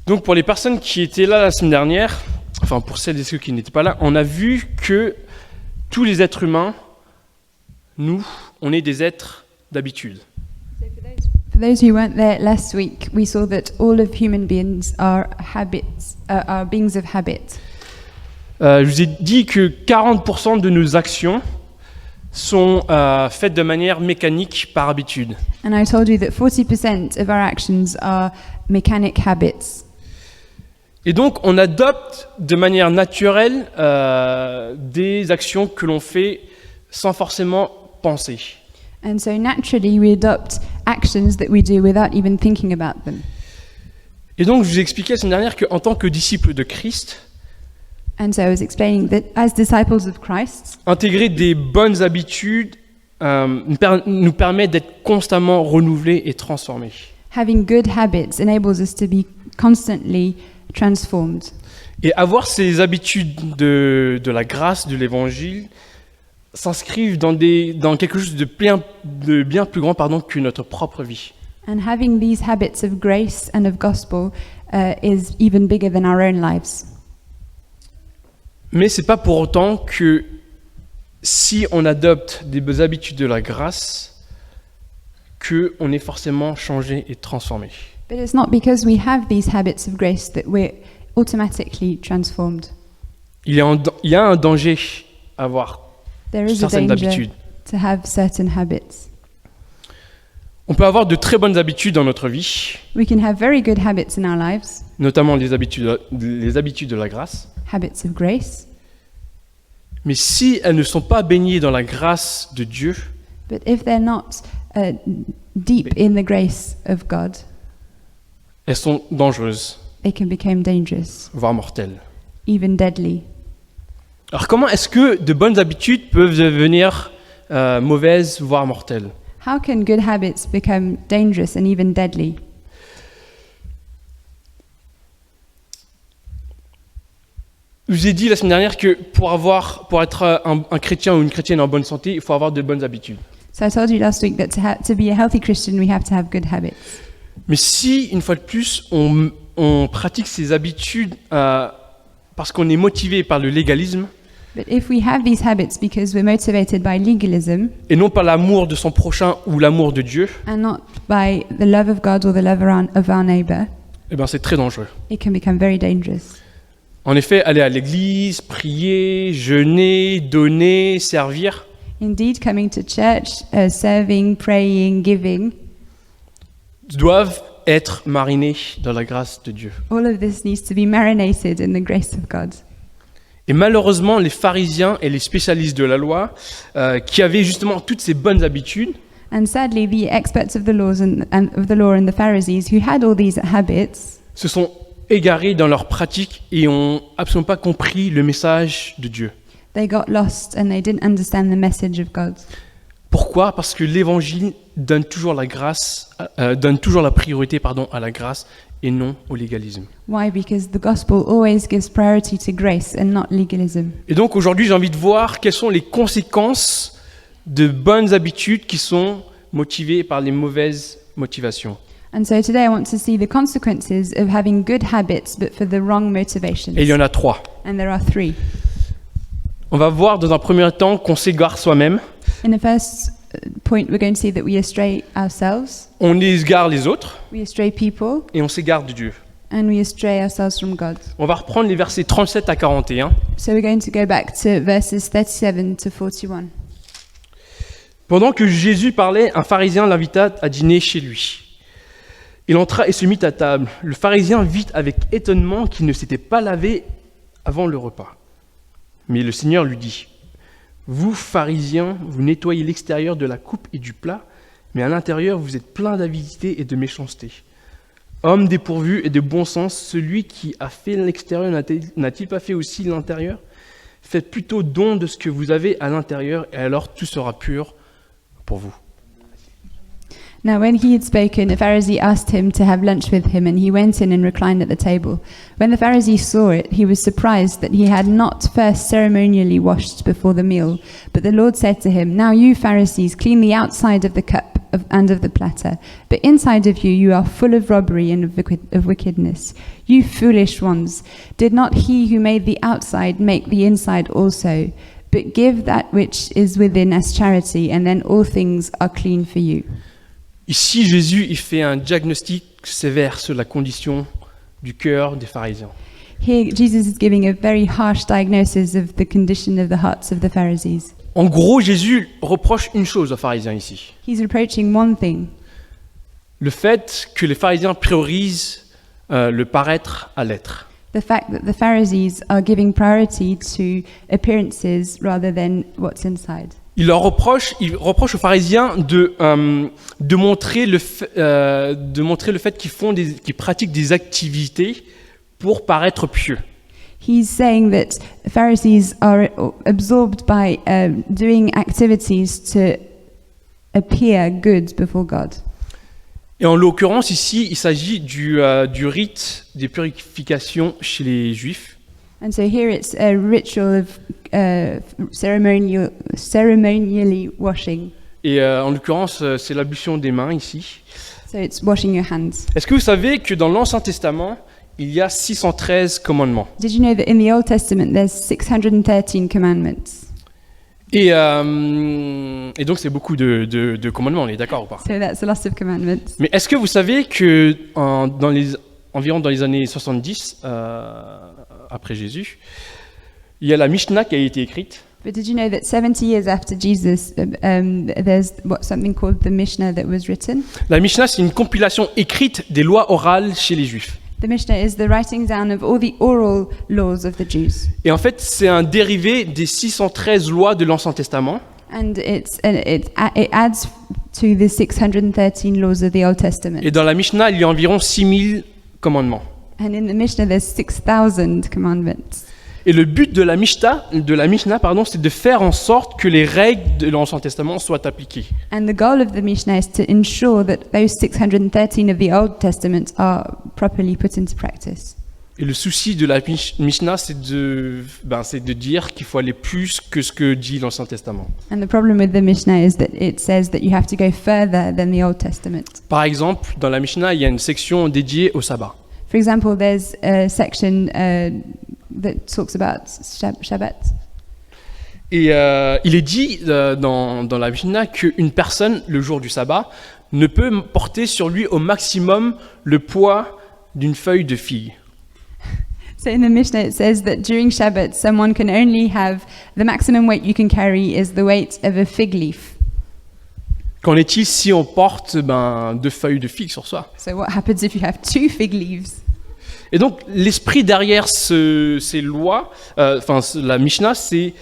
Donc pour les personnes qui étaient là la semaine dernière, enfin pour celles et ceux qui n'étaient pas là, on a vu que tous les êtres humains, nous, on est des êtres d'habitude. For those who weren't there last week, we saw that all of human beings are beings of habit. Je vous ai dit que 40% de nos actions sont faites de manière mécanique par habitude. And I told you that 40% of our actions are mechanic habits. Et donc, on adopte de manière naturelle des actions que l'on fait sans forcément penser. And so naturally we adopt actions that we do without even thinking about them. Et donc, je vous ai expliqué la semaine dernière qu'en tant que disciple de Christ, And so I was explaining that as disciples of Christ, intégrer des bonnes habitudes nous permet d'être constamment renouvelés et transformés. having good habits enables us to be constantly transformed. Et avoir ces habitudes de la grâce, de l'évangile, s'inscrivent dans quelque chose de bien plus grand que notre propre vie. And having these habits of grace and of gospel is even bigger than our own lives. Mais c'est pas pour autant que si on adopte des habitudes de la grâce, qu'on est forcément changé et transformé. But it's not because we have these habits of grace that we're automatically transformed. Il y a un danger à avoir There is a certaines danger habitudes. to have certain habits. On peut avoir de très bonnes habitudes dans notre vie, We can have very good habits in our lives, notamment les habitudes de la grâce, habits of grace, mais si elles ne sont pas baignées dans la grâce de Dieu, but if they're not deep in the grace of God, elles sont dangereuses, they can become dangerous, voire mortelles. even deadly. Alors comment est-ce que de bonnes habitudes peuvent devenir mauvaises, voire mortelles ? How can good habits become dangerous and even deadly? Je vous ai dit la semaine dernière que pour être un chrétien ou une chrétienne en bonne santé, il faut avoir de bonnes habitudes. So I told you last week that to be a healthy Christian, we have to have good habits. Mais si, une fois de plus, on pratique ces habitudes parce qu'on est motivé par le légalisme But if we have these habits because we're motivated by legalism et non par l'amour de son prochain ou l'amour de Dieu, and not by the love of God or the love of our neighbor, eh ben c'est très dangereux. it can become very dangerous. En effet, aller à l'église, prier, jeûner, donner, servir, Indeed, coming to church, serving, praying, giving, doivent être marinés dans la grâce de Dieu. all of this needs to be marinated in the grace of God. Et malheureusement, les pharisiens et les spécialistes de la loi, qui avaient justement toutes ces bonnes habitudes, And sadly, the experts of the law and the Pharisees who had all these habits se sont égarés dans leurs pratiques et ont absolument pas compris le message de Dieu. they got lost and they didn't understand the message of God. Pourquoi ? Parce que l'évangile donne toujours la priorité à la grâce et non au légalisme. Why? Because the gospel always gives priority to grace and not legalism. Et donc aujourd'hui, j'ai envie de voir quelles sont les conséquences de bonnes habitudes qui sont motivées par les mauvaises motivations. And so today I want to see the consequences of having good habits but for the wrong motivations. Et il y en a 3. And there are 3. On va voir dans un premier temps qu'on s'égare soi-même, In the first point, we're going to see that we astray ourselves, on égare les autres we astray people, et on s'égare de Dieu. and we astray ourselves from God. On va reprendre les versets 37 à 41. So we're going to go back to verses 37 to 41. Pendant que Jésus parlait, un pharisien l'invita à dîner chez lui. Il entra et se mit à table. Le pharisien vit avec étonnement qu'il ne s'était pas lavé avant le repas. Mais le Seigneur lui dit : « Vous, pharisiens, vous nettoyez l'extérieur de la coupe et du plat, mais à l'intérieur vous êtes pleins d'avidité et de méchanceté. Homme dépourvu et de bon sens, celui qui a fait l'extérieur n'a-t-il pas fait aussi l'intérieur ? Faites plutôt don de ce que vous avez à l'intérieur, et alors tout sera pur pour vous. » Now when he had spoken, a Pharisee asked him to have lunch with him, and he went in and reclined at the table. When the Pharisee saw it, he was surprised that he had not first ceremonially washed before the meal. But the Lord said to him, "Now you Pharisees clean the outside of the cup and of the platter, but inside of you are full of robbery and of wickedness. You foolish ones, did not he who made the outside make the inside also? But give that which is within as charity, and then all things are clean for you." Ici, Jésus il fait un diagnostic sévère sur la condition du cœur des pharisiens. Here, Jesus is giving a very harsh diagnosis of the condition of the hearts of the Pharisees. En gros, Jésus reproche une chose aux pharisiens ici. He's reproaching one thing, Le fait que les pharisiens priorisent le paraître à l'être. the fact that the Pharisees are giving priority to appearances rather than what's inside. Il reproche aux pharisiens de montrer le fait qu'ils pratiquent des activités pour paraître pieux. He's saying that Pharisees are absorbed by doing activities to appear good before God. Et en l'occurrence ici, il s'agit du rite des purifications chez les Juifs. And so here it's a ritual of ceremonially washing. Et en l'occurrence, c'est l'ablution des mains ici. So it's washing your hands. Est-ce que vous savez que dans l'Ancien Testament, il y a 613 commandements? Did you know that in the Old Testament there's 613 commandments? Et donc c'est beaucoup de commandements, on est d'accord ou pas? So that's a lot of commandments. Mais est-ce que vous savez que environ dans les années 70 après Jésus, il y a la Mishnah qui a été écrite. But did you know that 70 years after Jesus, there's something called the Mishnah that was written? La Mishnah, c'est une compilation écrite des lois orales chez les Juifs. The Mishnah is the writing down of all the oral laws of the Jews. Et en fait, c'est un dérivé des 613 lois de l'Ancien Testament. And it adds to the 613 laws of the Old Testament. Et dans la Mishnah, il y a environ 6000 commandements. And in the Mishnah, there's 6,000 commandments. Et le but de la Mishnah, c'est de faire en sorte que les règles de l'Ancien Testament soient appliquées. And the goal of the Mishnah is to ensure that those 613 of the Old Testament are properly put into practice. Et le souci de la Mishnah, c'est de dire qu'il faut aller plus que ce que dit l'Ancien Testament. And the problem with the Mishnah is that it says that you have to go further than the Old Testament. Par exemple, dans la Mishnah, il y a une section dédiée au sabbat. For example, there's a section that talks about Shabbat. Et il est dit dans la Mishnah qu'une personne, le jour du sabbat, ne peut porter sur lui au maximum le poids d'une feuille de figue. So in the Mishnah, it says that during Shabbat, someone can only have, the maximum weight you can carry is the weight of a fig leaf. Qu'en est-il si on porte 2 feuilles de figue sur soi? So what happens if you have 2 fig leaves? Et donc, l'esprit derrière ces lois, la Mishnah, c'est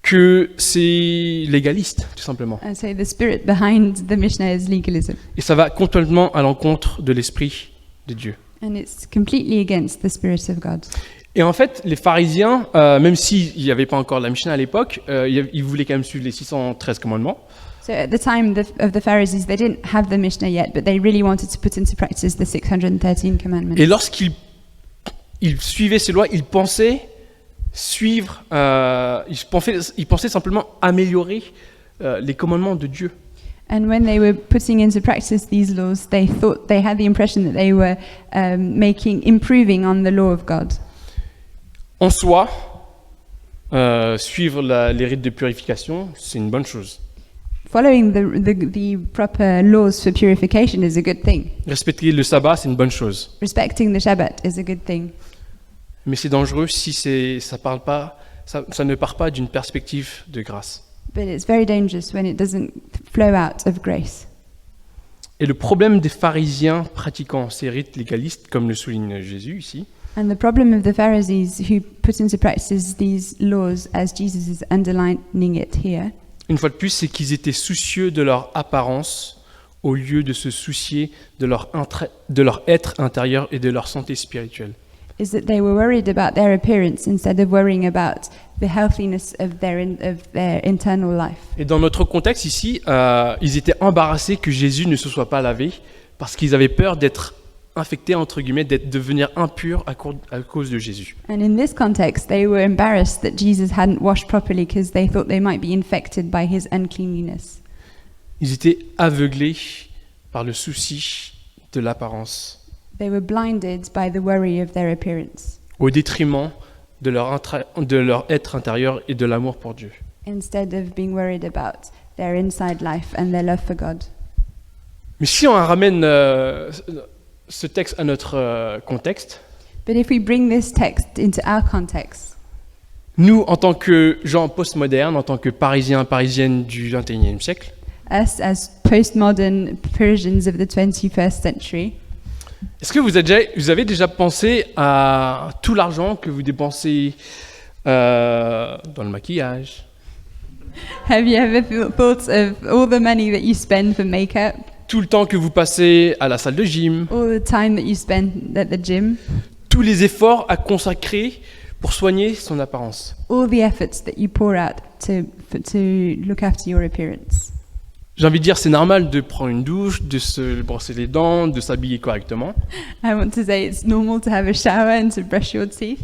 que c'est légaliste, tout simplement. And so the spirit behind the Mishnah is legalism. Et ça va complètement à l'encontre de l'esprit de Dieu. And it's completely against the spirit of God. Et en fait, les pharisiens, même s'il n'y avait pas encore la Mishnah à l'époque, ils voulaient quand même suivre les 613 commandements. So at the time of the Pharisees, they didn't have the Mishnah yet, but they really wanted to put into practice the 613 commandments. Et lorsqu'ils suivaient ces lois, ils pensaient suivre, ils pensaient simplement améliorer les commandements de Dieu. And when they were putting into practice these laws, they thought they had the impression that they were improving on the law of God. En soi, suivre les rites de purification, c'est une bonne chose. Following the proper laws for purification is a good thing. Respecter le sabbat, c'est une bonne chose. Respecting the Shabbat is a good thing. Mais c'est dangereux si ça ne part pas d'une perspective de grâce. But it's very dangerous when it doesn't flow out of grace. Et le problème des pharisiens pratiquant ces rites légalistes, comme le souligne Jésus ici, And the problem of the Pharisees who put into practice these laws, as Jesus is underlining it here, une fois de plus, c'est qu'ils étaient soucieux de leur apparence au lieu de se soucier de leur être intérieur et de leur santé spirituelle. is that they were worried about their appearance instead of worrying about the healthiness of their internal life. Et dans notre contexte ici, ils étaient embarrassés que Jésus ne se soit pas lavé parce qu'ils avaient peur d'être infectés, entre guillemets, de devenir impurs à cause de Jésus. And in this context, they were embarrassed that Jesus hadn't washed properly because they thought they might be infected by his uncleanliness. Ils étaient aveuglés par le souci de l'apparence, They were blinded by the worry of their appearance, au détriment de leur être intérieur et de l'amour pour Dieu. instead of being worried about their inside life and their love for God. Mais si on ramène ce texte à notre contexte, But if we bring this text into our context, nous, en tant que gens postmodernes, en tant que Parisiens, Parisiennes du XXIe siècle, us as postmodern Persians of the 21st century, est-ce que vous avez déjà pensé à tout l'argent que vous dépensez dans le maquillage, have you ever thought of all the money that you spend for makeup, tout le temps que vous passez à la salle de gym, all the time that you spend at the gym, tous les efforts à consacrer pour soigner son apparence? all the efforts that you pour out to look after your appearance? J'ai envie de dire, c'est normal de prendre une douche, de se brosser les dents, de s'habiller correctement. I want to say it's normal to have a shower and to brush your teeth.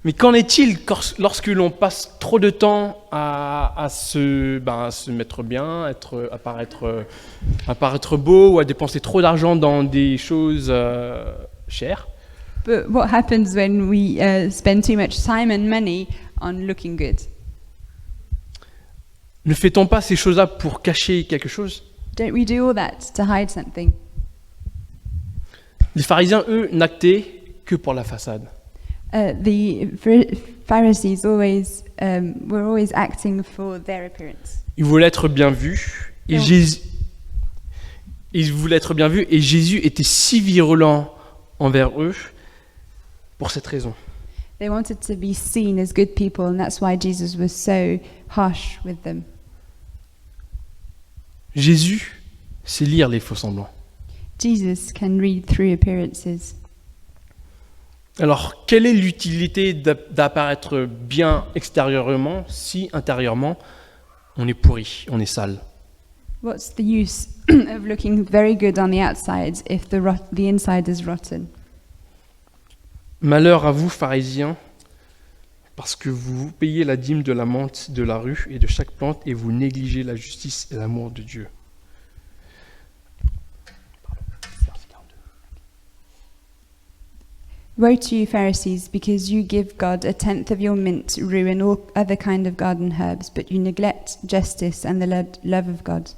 Mais qu'en est-il lorsque l'on passe trop de temps à se mettre bien, à paraître beau, ou à dépenser trop d'argent dans des choses chères? But what happens when we spend too much time and money on looking good? Ne fait-on pas ces choses-là pour cacher quelque chose? Don't we do all that to hide something? Les pharisiens, eux, n'actaient que pour la façade. The Pharisees were always acting for their appearance. Ils voulaient être bien vus, et Jésus était si virulent envers eux pour cette raison. They wanted to be seen as good people, and that's why Jesus was so harsh with them. Jésus sait lire les faux-semblants. Jesus can read through appearances. Alors, quelle est l'utilité d'apparaître bien extérieurement si intérieurement on est pourri, on est sale? What's the use of looking very good on the outside if the inside is rotten? Malheur à vous, pharisiens, parce que vous payez la dîme de la menthe de la rue et de chaque plante et vous négligez la justice et l'amour de Dieu. Woe to you, Pharisees, because you give God a tenth of your mint, rue, and all other kind of garden herbs, but you neglect justice and the love of God.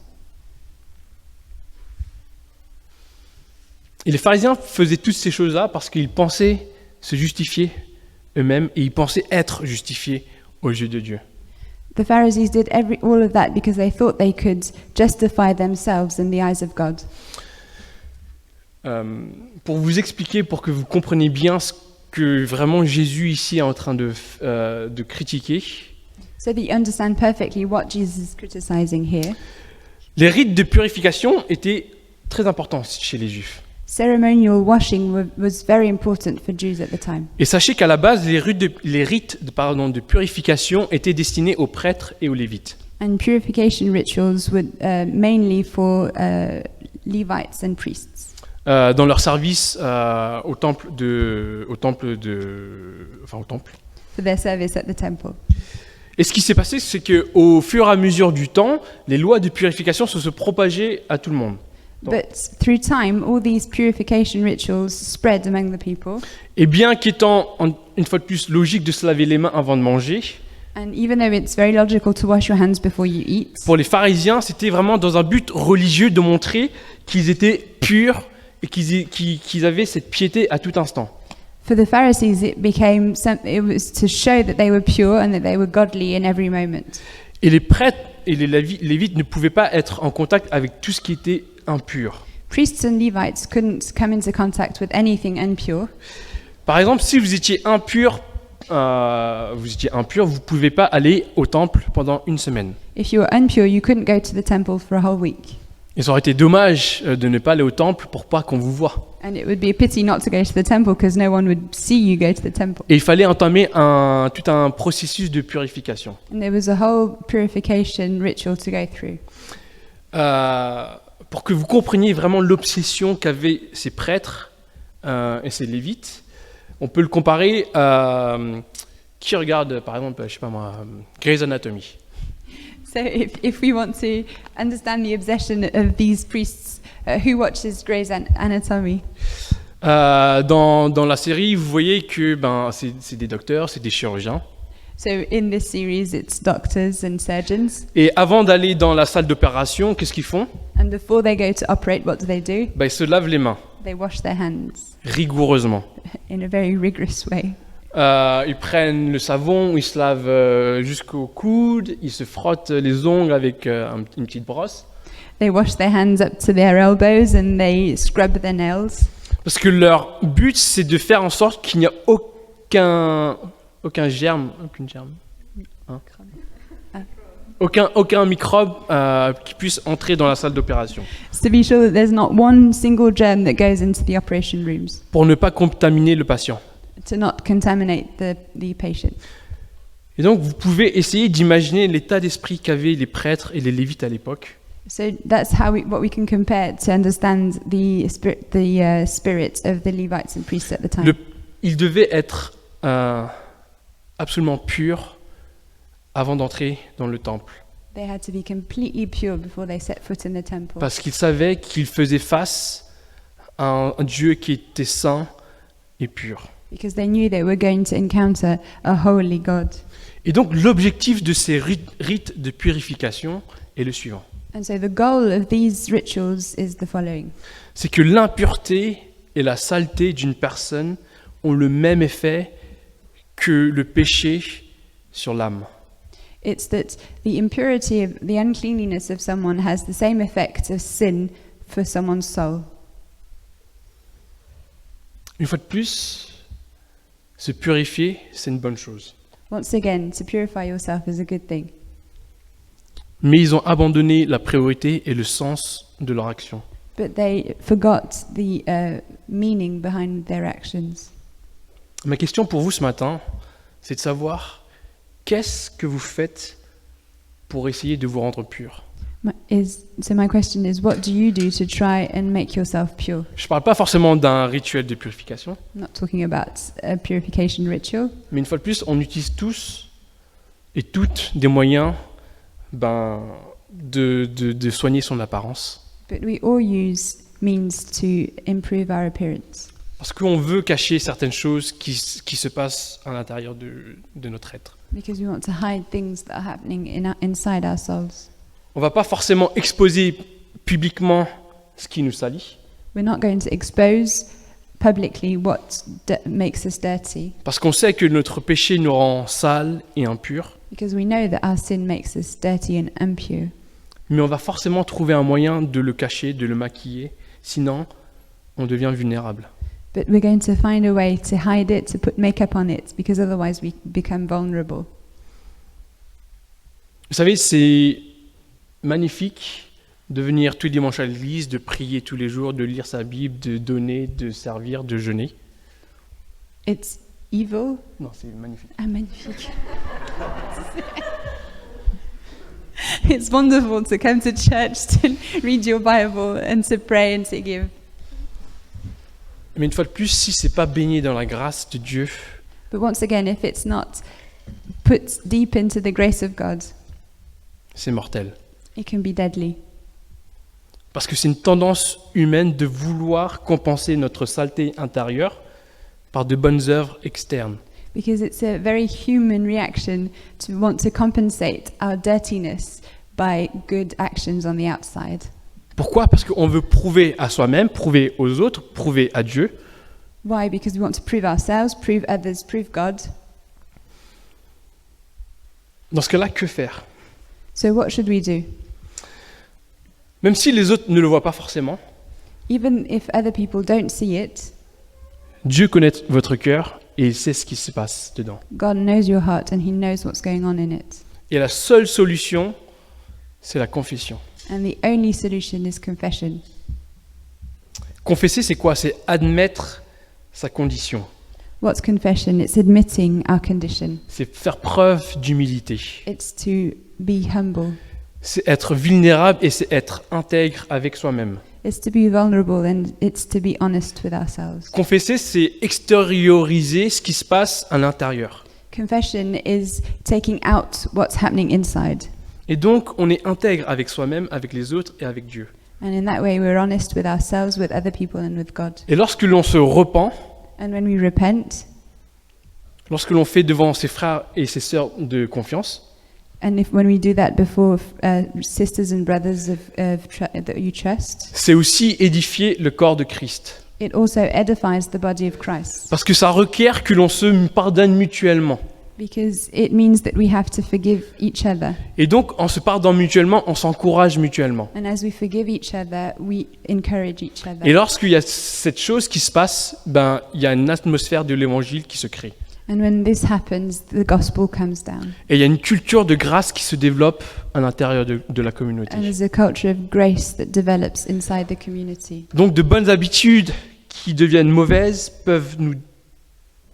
Et les pharisiens faisaient toutes ces choses-là parce qu'ils pensaient se justifier eux-mêmes et ils pensaient être justifiés aux yeux de Dieu. The Pharisees did all of that because they thought they could justify themselves in the eyes of God. Pour vous expliquer, pour que vous compreniez bien ce que vraiment Jésus ici est en train de critiquer, So that you understand perfectly what Jesus is criticizing here. les rites de purification étaient très importants chez les Juifs. Ceremonial washing was very important for Jews at the time. Et sachez qu'à la base, les rites de purification étaient destinés aux prêtres et aux lévites. And purification rituals were mainly for Levites and priests. Dans leur service au temple. For their service at the temple. Et ce qui s'est passé, c'est qu'au fur et à mesure du temps, les lois de purification se propageaient à tout le monde. But through time, all these purification rituals spread among the people. Et bien qu'étant, une fois de plus, logique de se laver les mains avant de manger, And even though it's very logical to wash your hands before you eat, pour les pharisiens, c'était vraiment dans un but religieux de montrer qu'ils étaient purs et qu'ils avaient cette piété à tout instant. for the Pharisees, it was to show that they were pure and that they were godly in every moment. Et les prêtres et les lévites ne pouvaient pas être en contact avec tout ce qui était impur. Priests and Levites couldn't come into contact with anything impure. Par exemple, si vous étiez impur, vous ne pouvez pas aller au temple pendant une semaine. If you were impure, you couldn't go to the temple for a whole week. Et ça aurait été dommage de ne pas aller au temple pour pas qu'on vous voie. And it would be a pity not to go to the temple because no one would see you go to the temple. Et il fallait entamer tout un processus de purification. And there was a whole purification ritual to go through. Pour que vous compreniez vraiment l'obsession qu'avaient ces prêtres et ces lévites, on peut le comparer à qui regarde, par exemple, je sais pas moi, Grey's Anatomy. So if we want to understand the obsession of these priests, who watches Grey's Anatomy? Dans la série, vous voyez que c'est des docteurs, c'est des chirurgiens. So in this series, it's doctors and surgeons. Et avant d'aller dans la salle d'opération, qu'est-ce qu'ils font? And before they go to operate, what do? Ils se lavent les mains, They wash their hands rigoureusement. in a very rigorous way. Ils prennent le savon, ils se lavent jusqu'au coude, ils se frottent les ongles avec une petite brosse. They wash their hands up to their elbows and they scrub their nails. Parce que leur but, c'est de faire en sorte qu'il n'y a aucun germe, hein, aucun microbe qui puisse entrer dans la salle d'opération, It's to be sure that there's not one single germ that goes into the operation rooms, pour ne pas contaminer le patient. to not contaminate the patient. Et donc, vous pouvez essayer d'imaginer l'état d'esprit qu'avaient les prêtres et les lévites à l'époque. So that's what we can compare to understand the spirit of the Levites and priests at the time. Ils devaient être absolument purs avant d'entrer dans le temple, They had to be completely pure before they set foot in the temple, parce qu'ils savaient qu'ils faisaient face à un Dieu qui était saint et pur. because they knew they were going to encounter a holy God. Et donc, l'objectif de ces rites de purification est le suivant. And so the goal of these rituals is the following. C'est que l'impureté et la saleté d'une personne ont le même effet que le péché sur l'âme. It's that the impurity of the uncleanliness of someone has the same effect as sin for someone's soul. Une fois de plus, se purifier, c'est une bonne chose. Once again, to purify yourself is a good thing. Mais ils ont abandonné la priorité et le sens de leur action. But they forgot the meaning behind their actions. Ma question pour vous ce matin, c'est de savoir qu'est-ce que vous faites pour essayer de vous rendre pur. So my question is, what do you do to try and make yourself pure? Je ne parle pas forcément d'un rituel de purification, I'm not talking about a purification ritual, mais une fois de plus, on utilise tous et toutes des moyens de soigner son apparence. but we all use means to improve our appearance. Parce qu'on veut cacher certaines choses qui se passent à l'intérieur de notre être. Because we want to hide things that are happening inside our souls. On ne va pas forcément exposer publiquement ce qui nous salit, We're not going to expose publicly what makes us dirty, parce qu'on sait que notre péché nous rend sales et impurs, because we know that our sin makes us dirty and impure. mais on va forcément trouver un moyen de le cacher, de le maquiller, sinon on devient vulnérable. But we're going to find a way to hide it, to put makeup on it, because otherwise we become vulnerable. Vous savez, c'est magnifique de venir tous les dimanches à l'église, de prier tous les jours, de lire sa Bible, de donner, de servir, de jeûner. It's evil. Non, c'est magnifique. Ah, magnifique. It's wonderful to come to church, to read your Bible, and to pray and to give. Mais une fois de plus, si c'est pas baigné dans la grâce de Dieu, But once again, if it's not put deep into the grace of God, c'est mortel. it can be deadly. Parce que c'est une tendance humaine de vouloir compenser notre saleté intérieure par de bonnes œuvres externes. Because it's a very human reaction to want to compensate our dirtiness by good actions on the outside. Pourquoi? Parce qu'on veut prouver à soi-même, prouver aux autres, prouver à Dieu. Why? Because we want to prove ourselves, prove others, prove God. Dans ce cas-là, que faire? So what should we do? Même si les autres ne le voient pas forcément, Even if other people don't see it, Dieu connaît votre cœur et il sait ce qui se passe dedans. God knows your heart and He knows what's going on in it. Et la seule solution, c'est la confession. And the only solution is confession. Confesser, c'est quoi? C'est admettre sa condition. What's confession? It's admitting our condition. C'est faire preuve d'humilité. It's to be humble. C'est être vulnérable et c'est être intègre avec soi-même. It's to be vulnerable and it's to be honest with ourselves. Confesser, c'est extérioriser ce qui se passe à l'intérieur. Confession is taking out what's happening inside. Et donc, on est intègre avec soi-même, avec les autres et avec Dieu. And in that way, we're honest with ourselves, with other people, and with God. Et lorsque l'on se repent, And when we repent, lorsque l'on fait devant ses frères et ses sœurs de confiance, And when we do that before sisters and brothers that you trust, c'est aussi édifier le corps de Christ. it also edifies the body of Christ. Parce que ça requiert que l'on se pardonne mutuellement. Because it means that we have to forgive each other. Et donc, en se pardonnant mutuellement, on s'encourage mutuellement. And as we forgive each other, we encourage each other. Et lorsqu'il y a cette chose qui se passe, ben, il y a une atmosphère de l'évangile qui se crée. And when this happens, the gospel comes down. Et il y a une culture de grâce qui se développe à l'intérieur de la communauté. And there's a culture of grace that develops inside the community. Donc, de bonnes habitudes qui deviennent mauvaises peuvent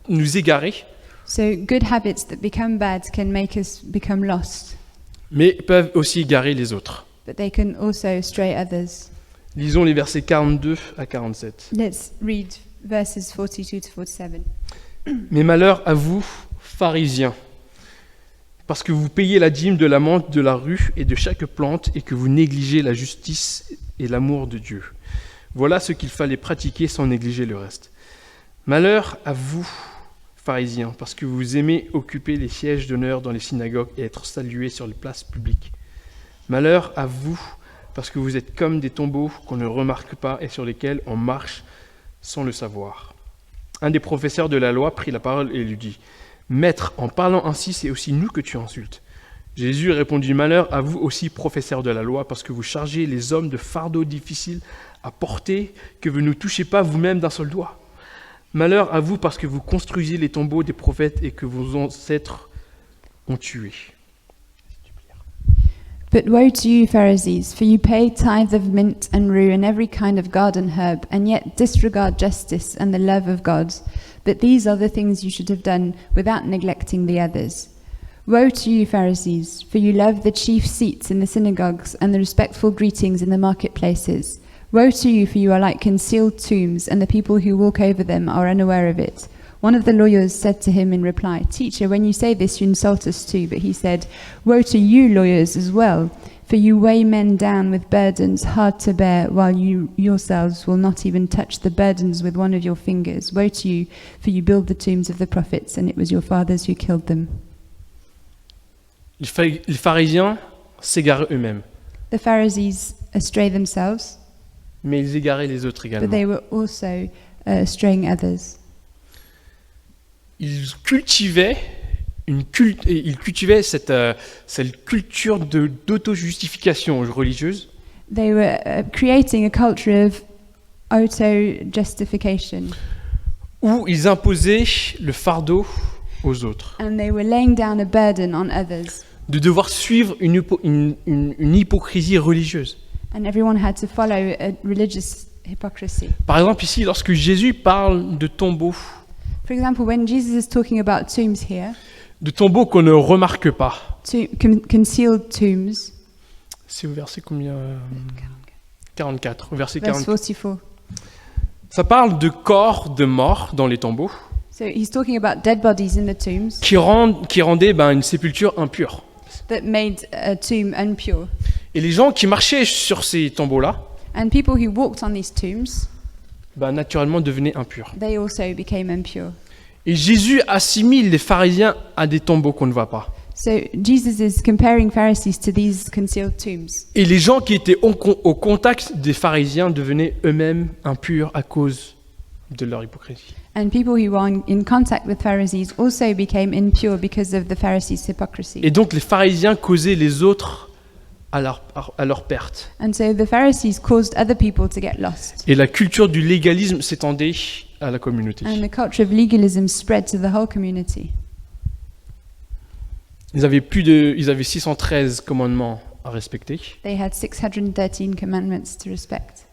nous égarer, So good habits that become bad can make us become lost, mais peuvent aussi égarer les autres. but they can also stray others. Lisons les versets 42 à 47. Let's read verses 42 to 47. Mais malheur à vous, pharisiens, parce que vous payez la dîme de la menthe de la rue et de chaque plante, et que vous négligez la justice et l'amour de Dieu. Voilà ce qu'il fallait pratiquer sans négliger le reste. Malheur à vous, pharisiens, parce que vous aimez occuper les sièges d'honneur dans les synagogues et être salués sur les places publiques. Malheur à vous, parce que vous êtes comme des tombeaux qu'on ne remarque pas et sur lesquels on marche sans le savoir. Un des professeurs de la loi prit la parole et lui dit : « Maître, en parlant ainsi, c'est aussi nous que tu insultes. » Jésus répondit : « Malheur à vous aussi, professeurs de la loi, parce que vous chargez les hommes de fardeaux difficiles à porter que vous ne touchez pas vous-même d'un seul doigt. Malheur à vous parce que vous construisez les tombeaux des prophètes et que vos ancêtres ont tués. » But woe to you, Pharisees, for you pay tithe of mint and rue and every kind of garden herb, and yet disregard justice and the love of God. But these are the things you should have done without neglecting the others. Woe to you, Pharisees, for you love the chief seats in the synagogues and the respectful greetings in the marketplaces. Woe to you, for you are like concealed tombs, and the people who walk over them are unaware of it. One of the lawyers said to him in reply, "Teacher, when you say this, you insult us too." But he said, "Woe to you, lawyers, as well, for you weigh men down with burdens hard to bear, while you yourselves will not even touch the burdens with one of your fingers. Woe to you, for you build the tombs of the prophets, and it was your fathers who killed them." Les pharisiens s'égaraient eux-mêmes, The Pharisees astray themselves, mais ils égaraient les autres but également. they were also straying others. Ils cultivaient cette culture d'auto-justification religieuse They were creating a culture of auto-justification, où ils imposaient le fardeau aux autres, and they were laying down a burden on others, de devoir suivre une hypocrisie religieuse. and everyone had to follow a religious hypocrisy. Par exemple, ici, lorsque Jésus parle de tombeaux, For example, when Jesus is talking about tombs here, de tombeaux qu'on ne remarque pas, concealed tombs, c'est au verset combien 44, au verset verse 44. 44. Ça parle de corps de morts dans les tombeaux So he's talking about dead bodies in the tombs qui rendaient une sépulture impure. that made a tomb unpure. Et les gens qui marchaient sur ces tombeaux-là, And people who walked on these tombs, naturellement devenaient impurs. they also became impure. Et Jésus assimile les pharisiens à des tombeaux qu'on ne voit pas. So Jesus is comparing Pharisees to these concealed tombs. Et les gens qui étaient au contact des pharisiens devenaient eux-mêmes impurs à cause de leur hypocrisie. And people who were in contact with Pharisees also became impure because of the Pharisees' hypocrisy. Et donc les pharisiens causaient les autres à leur perte. And so the Pharisees caused other people to get lost. Et la culture du légalisme s'étendait à la communauté. And the culture of legalism spread to the whole community. Ils avaient 613 commandements à respecter, They had 613 commandments to respect.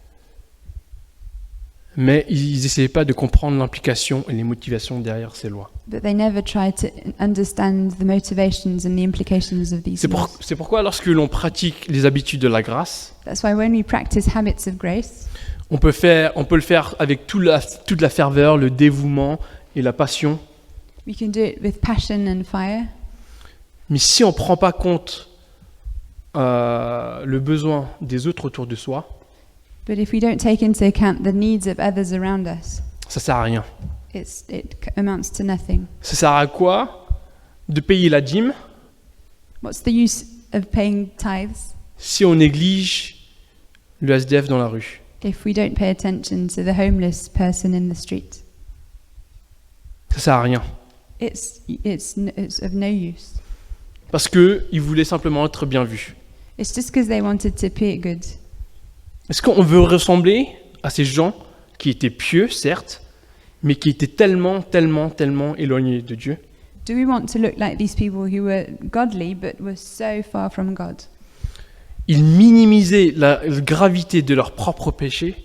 mais ils n'essayaient pas de comprendre l'implication et les motivations derrière ces lois. But they never tried to understand the motivations and the implications of these laws. C'est pourquoi lorsque l'on pratique les habitudes de la grâce, That's why when we practice habits of grace, on peut le faire avec toute la ferveur, le dévouement et la passion. we can do it with passion and fire. Mais si on ne prend pas compte le besoin des autres autour de soi, But if we don't take into account the needs of others around us, ça ne sert à rien. it amounts to nothing. Ça sert à quoi de payer la dîme What's the use of paying tithes si on néglige le SDF dans la rue? if we don't pay attention to the homeless person in the street? Ça sert à rien. It's of no use. Parce qu'ils voulaient simplement être bien vus. It's just because they wanted to appear good. Est-ce qu'on veut ressembler à ces gens qui étaient pieux, certes, mais qui étaient tellement éloignés de Dieu? Do we want to look like these people who were godly but were so far from God? Ils minimisaient la gravité de leur propre péché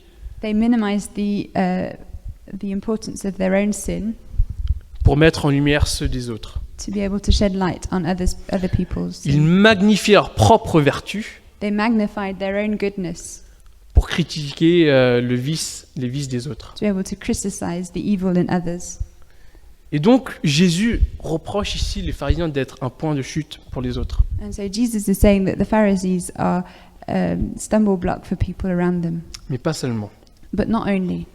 They minimized the importance of their own sin pour mettre en lumière ceux des autres. to be able to shed light on other people's Ils sin. magnifiaient leur propre vertu They magnified their own goodness pour critiquer les vices des autres. to be able to criticize the evil in others. Et donc, Jésus reproche ici les pharisiens d'être un point de chute pour les autres. And so Jesus is saying that the Pharisees are stumble block for people around them. Mais pas seulement. But not only,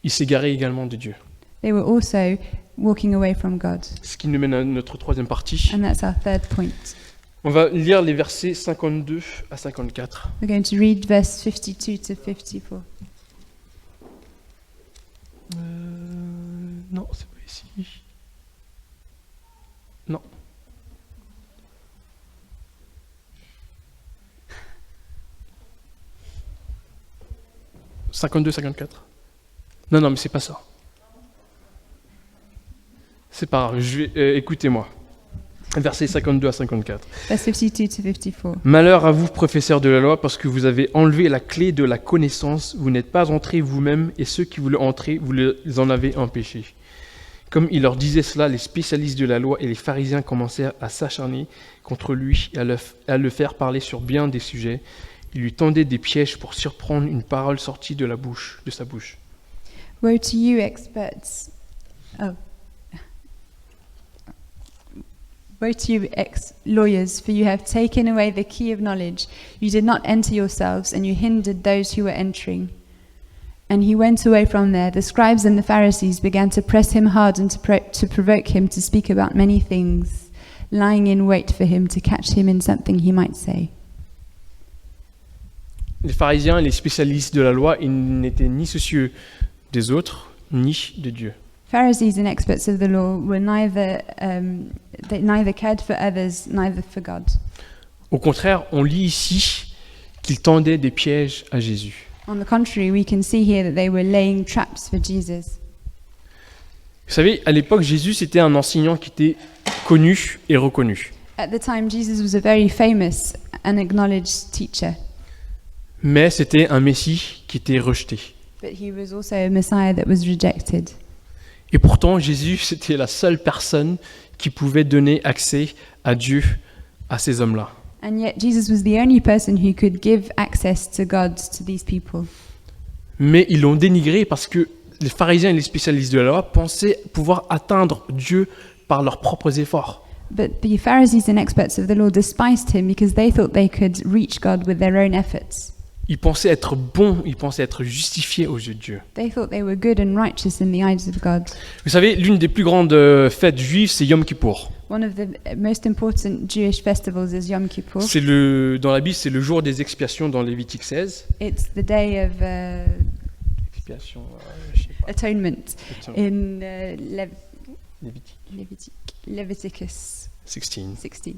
Ils s'égaraient également de Dieu. they were also walking away from God. Ce qui nous mène à notre troisième partie. And that's our third point. On va lire les versets 52 à 54. We're going to read verse 52 to 54. Non, c'est pas ici. Non. « 52, 54 ». Non, mais c'est pas ça. C'est pas grave, écoutez-moi. Versets 52 à 54. Verse 52 to 54. Malheur à vous, professeurs de la loi, parce que vous avez enlevé la clé de la connaissance. Vous n'êtes pas entrés vous-même, et ceux qui voulaient entrer, vous les en avez empêchés. Comme il leur disait cela, les spécialistes de la loi et les pharisiens commencèrent à s'acharner contre lui et à le faire parler sur bien des sujets. Ils lui tendaient des pièges pour surprendre une parole sortie de sa bouche. Woe to you, experts. Woe to you, ex-lawyers, for you have taken away the key of knowledge. You did not enter yourselves, and you hindered those who were entering. And he went away from there. The scribes and the Pharisees began to press him hard and to provoke him to speak about many things, lying in wait for him to catch him in something he might say. Les pharisiens et les spécialistes de la loi, ils n'étaient ni soucieux des autres, ni de Dieu. Pharisees and experts of the law were they neither cared for others, neither for God. Au contraire, on lit ici qu'ils tendaient des pièges à Jésus. On the contrary, we can see here that they were laying traps for Jesus. Vous savez, à l'époque, Jésus, c'était un enseignant qui était connu et reconnu. At the time, Jesus was a very famous and acknowledged teacher, Mais c'était un Messie qui était rejeté. but he was also a Messiah that was rejected. Et pourtant, Jésus, c'était la seule personne qui pouvait donner accès à Dieu à ces hommes-là. And yet, Jesus was the only person who could give access to God to these people. Mais ils l'ont dénigré parce que les pharisiens et les spécialistes de la loi pensaient pouvoir atteindre Dieu par leurs propres efforts. But the Pharisees and experts of the law despised him because they thought they could reach God with their own efforts. Ils pensaient être bons, ils pensaient être justifiés aux yeux de Dieu. They thought they were good and righteous in the eyes of God. Vous savez, l'une des plus grandes fêtes juives, c'est Yom Kippour. One of the most important Jewish festivals is Yom Kippur. Dans la Bible, c'est le jour des expiations dans Lévitique 16. It's the day of Expiation, je sais pas. atonement Expiation. in Lévitique Leviticus 16. 16.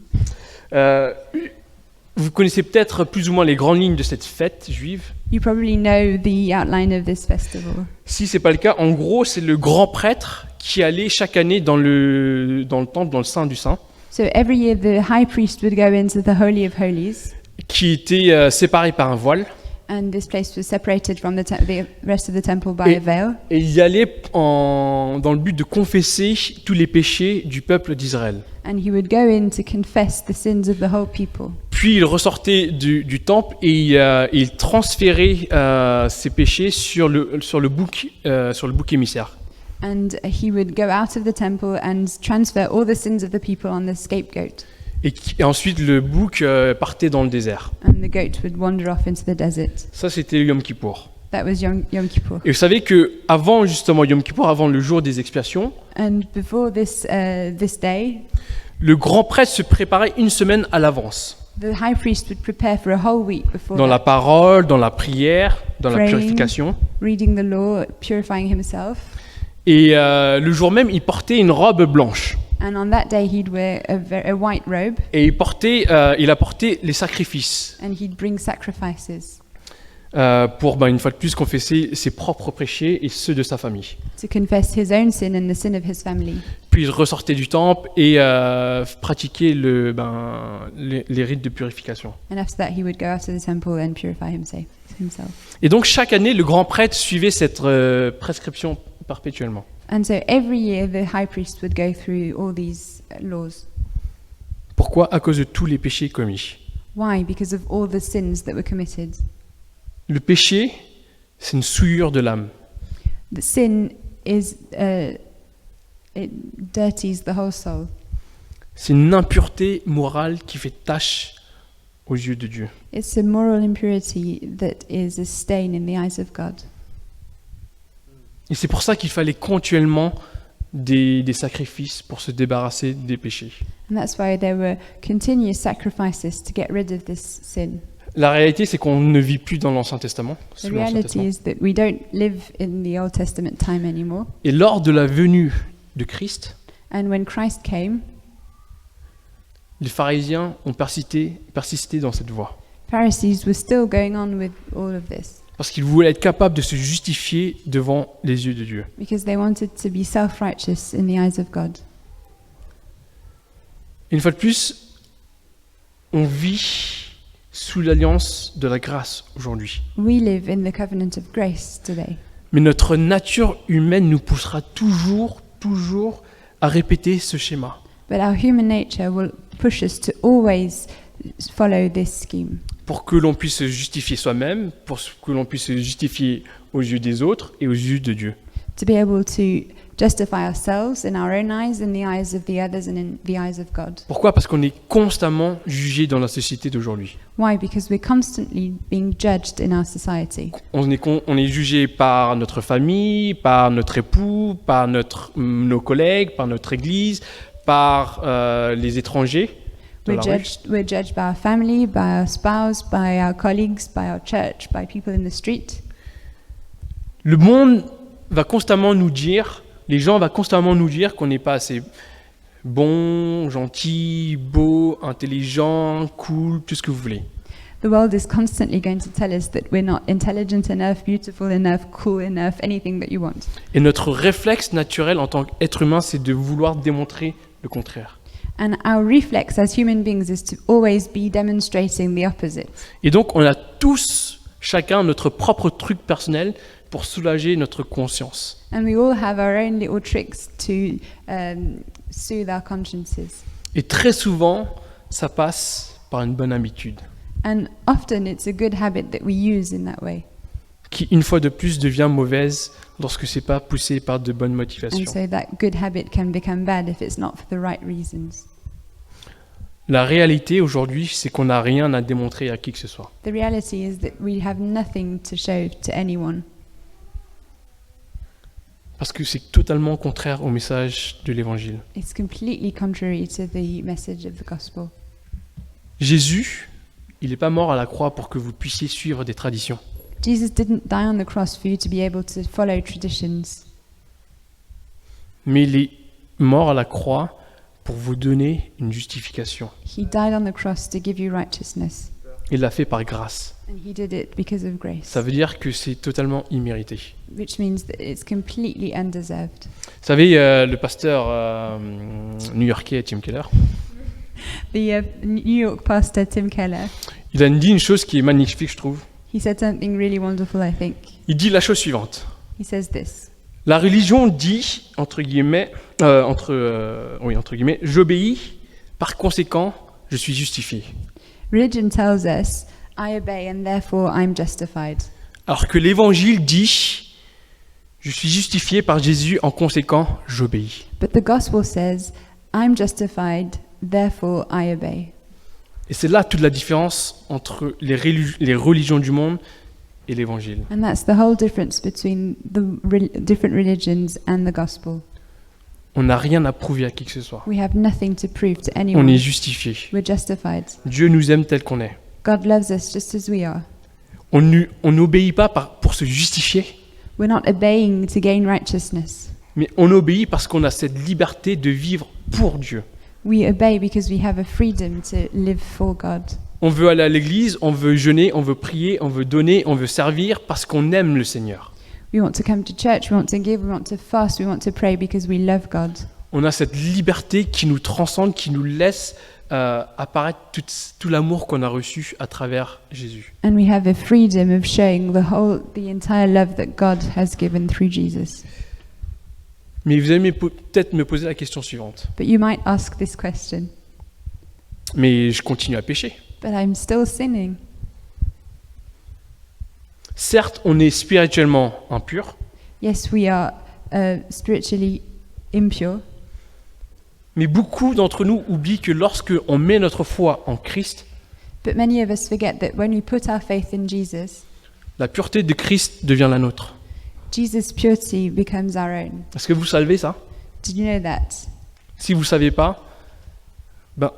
Vous connaissez peut-être plus ou moins les grandes lignes de cette fête juive. You probably know the outline of this festival. Si c'est pas le cas, en gros, c'est le grand prêtre qui allait chaque année dans le temple, dans le Saint du Saint, So every year the high priest would go into the Holy of Holies, qui était séparé par un voile, and this place was separated from the rest of the temple by a veil. et il y allait dans le but de confesser tous les péchés du peuple d'Israël. And he would go in to confess the sins of the whole people. Puis il ressortait du temple et il transférait ses péchés sur le bouc émissaire. And he would go out of the temple and transfer all the sins of the people on the scapegoat. Et ensuite le bouc partait dans le désert. And the goat would wander off into the desert. Ça, c'était le Yom Kippour. That was Yom Kippur. Et vous savez que avant justement Yom Kippur, avant le jour des expiations, And before this day, le grand prêtre se préparait une semaine à l'avance. the high priest would prepare for a whole week before Dans la that, parole, dans la prière, dans la Praying. purification. reading the law, purifying himself. Et le jour même, il portait une robe blanche. And on that day, he'd wear a white robe Et il apportait les sacrifices and he'd bring sacrifices pour, une fois de plus, confesser ses propres péchés et ceux de sa famille. to confess his own sin and the sin of his family. Puis il ressortait du temple et pratiquait les rites de purification. And after that, he would go out to the temple and purify himself. Et donc chaque année, le grand prêtre suivait cette prescription perpétuellement. And so every year, the high priest would go through all these laws. Pourquoi? À cause de tous les péchés commis. Why? Because of all the sins that were committed. Le péché, c'est une souillure de l'âme. The sin is it dirties the whole soul. C'est une impureté morale qui fait tache aux yeux de Dieu. It's a moral impurity that is a stain in the eyes of God. Et c'est pour ça qu'il fallait continuellement des sacrifices pour se débarrasser des péchés. And that's why there were continuous sacrifices to get rid of this sin. La réalité, c'est qu'on ne vit plus dans l'Ancien Testament. The sous l'Ancien reality Testament. is that we don't live in the Old Testament time anymore. Et lors de la venue de Christ, And when Christ came, les pharisiens ont persisté dans cette voie. Pharisees were still going on with all of this Parce qu'ils voulaient être capables de se justifier devant les yeux de Dieu. because they wanted to be self-righteous in the eyes of God. Et une fois de plus, on vit sous l'alliance de la grâce aujourd'hui. We live in the covenant of grace today. Mais notre nature humaine nous poussera toujours à répéter ce schéma. But our human nature will push us to always follow this scheme Pour que l'on puisse se justifier soi-même, pour que l'on puisse se justifier aux yeux des autres et aux yeux de Dieu. to be able to justify ourselves in our own eyes, in the eyes of the others, and in the eyes of God. Pourquoi? Parce qu'on est constamment jugé dans la société d'aujourd'hui. Why? Because we're constantly being judged in our society. On est jugé par notre famille, par notre époux, par nos collègues, par notre église, par les étrangers. de la rue. We're judged by our family, by our spouse, by our colleagues, by our church, by people in the street. Le monde va constamment nous dire, les gens vont constamment nous dire qu'on n'est pas assez bon, gentil, beau, intelligent, cool, tout ce que vous voulez. The world is constantly going to tell us that we're not intelligent enough, beautiful enough, cool enough, anything that you want. Et notre réflexe naturel en tant qu'être humain, c'est de vouloir démontrer le contraire. And our reflex as human beings is to always be demonstrating the opposite. Et donc, on a tous, chacun, notre propre truc personnel pour soulager notre conscience. And we all have our own little tricks to soothe our consciences. Et très souvent, ça passe par une bonne habitude, And often it's a good habit that we use in that way. qui, une fois de plus, devient mauvaise lorsque c'est pas poussé par de bonnes And motivations. so that good habit can become bad if it's not for the right reasons. La réalité aujourd'hui, c'est qu'on n'a rien à démontrer à qui que ce soit. The reality is that we have nothing to show to anyone Parce que c'est totalement contraire au message de l'Évangile. It's completely contrary to the message of the gospel. Jésus, il n'est pas mort à la croix pour que vous puissiez suivre des traditions. Jesus didn't die on the cross for you to be able to follow traditions, Mais il est mort à la croix pour vous donner une justification. he died on the cross to give you righteousness, Il l'a fait par grâce. and he did it because of grace, Ça veut dire que c'est totalement immérité. which means that it's completely undeserved. Vous savez, le pasteur new-yorkais Tim Keller, The New York pastor Tim Keller, il a dit une chose qui est magnifique, je trouve. he said something really wonderful, I think. Il dit la chose suivante. He says this: La religion dit, entre guillemets, j'obéis, par conséquent, je suis justifié. religion tells us, I obey and therefore I'm justified. Alors que l'évangile dit, je suis justifié par Jésus, en conséquent, j'obéis. But the gospel says, I'm justified, therefore I obey. Et c'est là toute la différence entre les religions du monde et l'évangile. And that's the whole difference between the different religions and the gospel. On n'a rien à prouver à qui que ce soit. We have nothing to prove to On anyone. est justifié. We're justified. Dieu nous aime tel qu'on est. God loves us just as we are. On n'obéit pas pour se justifier, We're not obeying to gain righteousness. mais on obéit parce qu'on a cette liberté de vivre pour Dieu. We obey because we have a freedom to live for God. On veut aller à l'église, on veut jeûner, on veut prier, on veut donner, on veut servir parce qu'on aime le Seigneur. We want to come to church, we want to give, we want to fast, we want to pray because we love God. On a cette liberté qui nous transcende, qui nous laisse apparaître tout l'amour qu'on a reçu à travers Jésus. And we have a freedom of showing the entire love that God has given through Jesus. Mais vous allez peut-être me poser la question suivante. But you might ask this question, Mais je continue à pécher. but I'm still sinning. Certes, on est spirituellement impur, Yes, we are spiritually impure, mais beaucoup d'entre nous oublient que lorsque on met notre foi en Christ, but many of us forget that when we put our faith in Jesus, la pureté de Christ devient la nôtre. Jesus' purity becomes our own. Est-ce que vous savez ça? Did you know that? Si vous ne savez pas, ben,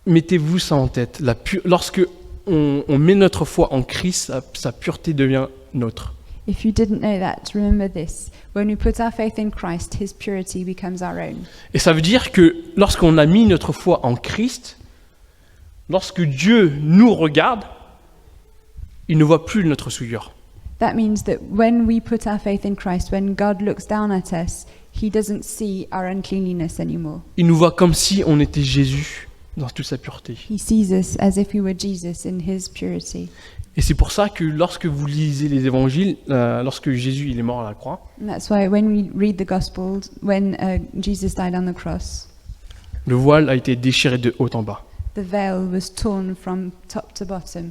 mettez-vous ça en tête. Lorsque on met notre foi en Christ, sa pureté devient nôtre. If you didn't know that, remember this. When we put our faith in Christ, His purity becomes our own. Et ça veut dire que lorsqu'on a mis notre foi en Christ, lorsque Dieu nous regarde, il ne voit plus notre souillure. That means that when we put our faith in Christ, when God looks down at us, He doesn't see our uncleanliness anymore. Il nous voit comme si on était Jésus dans toute sa pureté. He sees us as if we were Jesus in His purity. Et c'est pour ça que lorsque vous lisez les évangiles, lorsque Jésus il est mort à la croix, And that's why when we read the Gospels, when Jesus died on the cross, le voile a été déchiré de haut en bas. the veil was torn from top to bottom,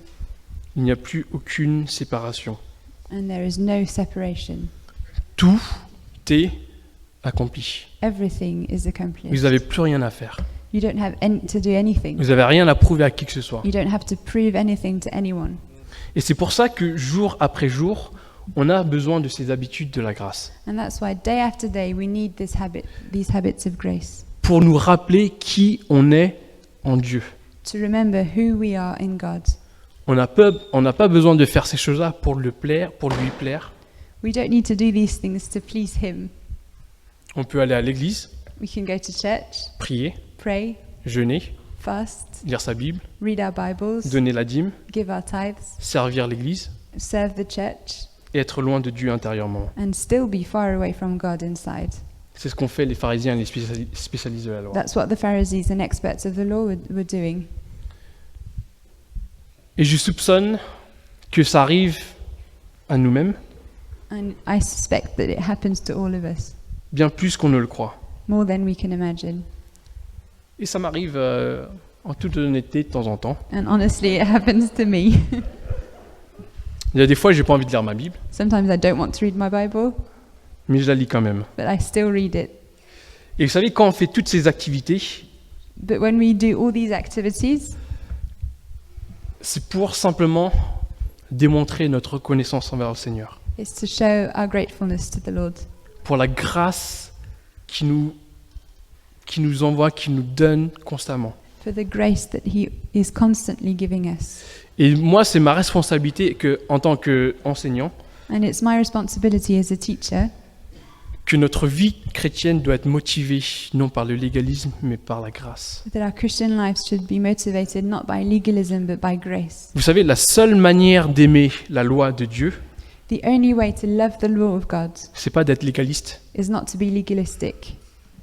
Il n'y a plus aucune séparation. and there is no separation. Tout est accompli. Everything is Vous accomplished. n'avez plus rien à faire. You don't have to do anything. Vous n'avez rien à prouver à qui que ce soit. You don't have to prove anything to anyone. Et c'est pour ça que jour après jour, on a besoin de ces habitudes de la grâce. And that's why day after day we need these habits of grace Pour nous rappeler qui on est en Dieu. to remember who we are in God. On n'a pas besoin de faire ces choses-là pour lui plaire. We don't need to do these things to please Him. On peut aller à l'église, We can go to church, prier, pray, jeûner, fast, lire sa Bible, read our Bibles, donner la dîme, give our tithes, servir l'église serve the church, et être loin de Dieu intérieurement. and still be far away from God inside. C'est ce qu'ont fait les pharisiens et les spécialistes de la loi. That's what the Pharisees and experts of the law were doing. Et je soupçonne que ça arrive à nous-mêmes And I suspect that it happens to all of us, bien plus qu'on ne le croit. more than we can imagine. Et ça m'arrive en toute honnêteté de temps en temps. And honestly, it happens to me. Il y a des fois, j'ai pas envie de lire ma Bible, Sometimes I don't want to read my Bible, mais je la lis quand même. but I still read it. Et vous savez, quand on fait toutes ces activités, But when we do all these activities, c'est pour simplement démontrer notre reconnaissance envers le Seigneur, it's to show our gratefulness to the Lord, pour la grâce qui nous envoie, qui nous donne constamment. for the grace that He is constantly giving us. Et moi, c'est ma responsabilité en tant qu'enseignant, And it's my responsibility as a teacher que notre vie chrétienne doit être motivée non par le légalisme, mais par la grâce. that our Christian lives should be motivated not by legalism but by grace. Vous savez, la seule manière d'aimer la loi de Dieu, The only way to love the law of God c'est pas d'être légaliste, is not to be legalistic,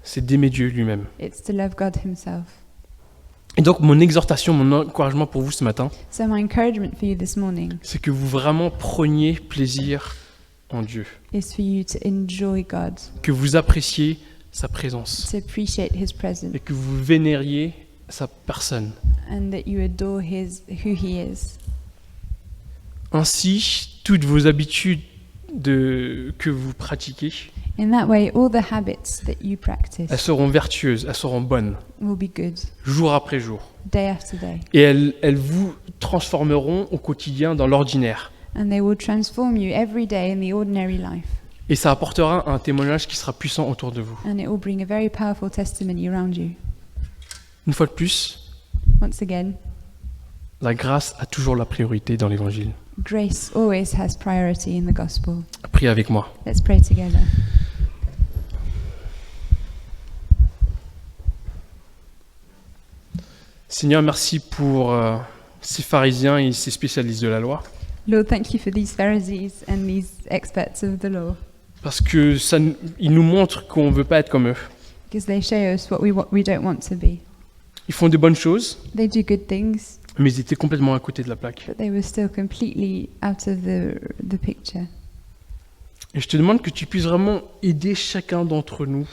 c'est d'aimer Dieu lui-même. it's to love God Himself. Et donc, mon exhortation, mon encouragement pour vous ce matin, So my encouragement for you this morning c'est que vous vraiment preniez plaisir en Dieu, is for you to enjoy God, que vous appréciez sa présence to appreciate His presence, et que vous vénériez sa personne. and that you adore who He is. Ainsi, toutes vos habitudes que vous pratiquez, In that way, all the habits that you practice elles seront vertueuses, elles seront bonnes, will be good, jour après jour. day after day. Et elles vous transformeront au quotidien dans l'ordinaire. and they will transform you every day in the ordinary life. Et ça apportera un témoignage qui sera puissant autour de vous. And it will bring a very powerful testimony around you. Une fois de plus, Once again, la grâce a toujours la priorité dans l'évangile. grace always has priority in the gospel. Priez avec moi. Let's pray together. Seigneur, merci pour ces pharisiens et ces spécialistes de la loi. Lord, thank you for these Pharisees and these experts of the law, Parce que ils nous montrent qu'on ne veut pas être comme eux. because they show us what we don't want to be. Ils font de bonnes choses, They do good things, mais ils étaient complètement à côté de la plaque. but they were still completely out of the picture. Et je te demande que tu puisses vraiment aider chacun d'entre nous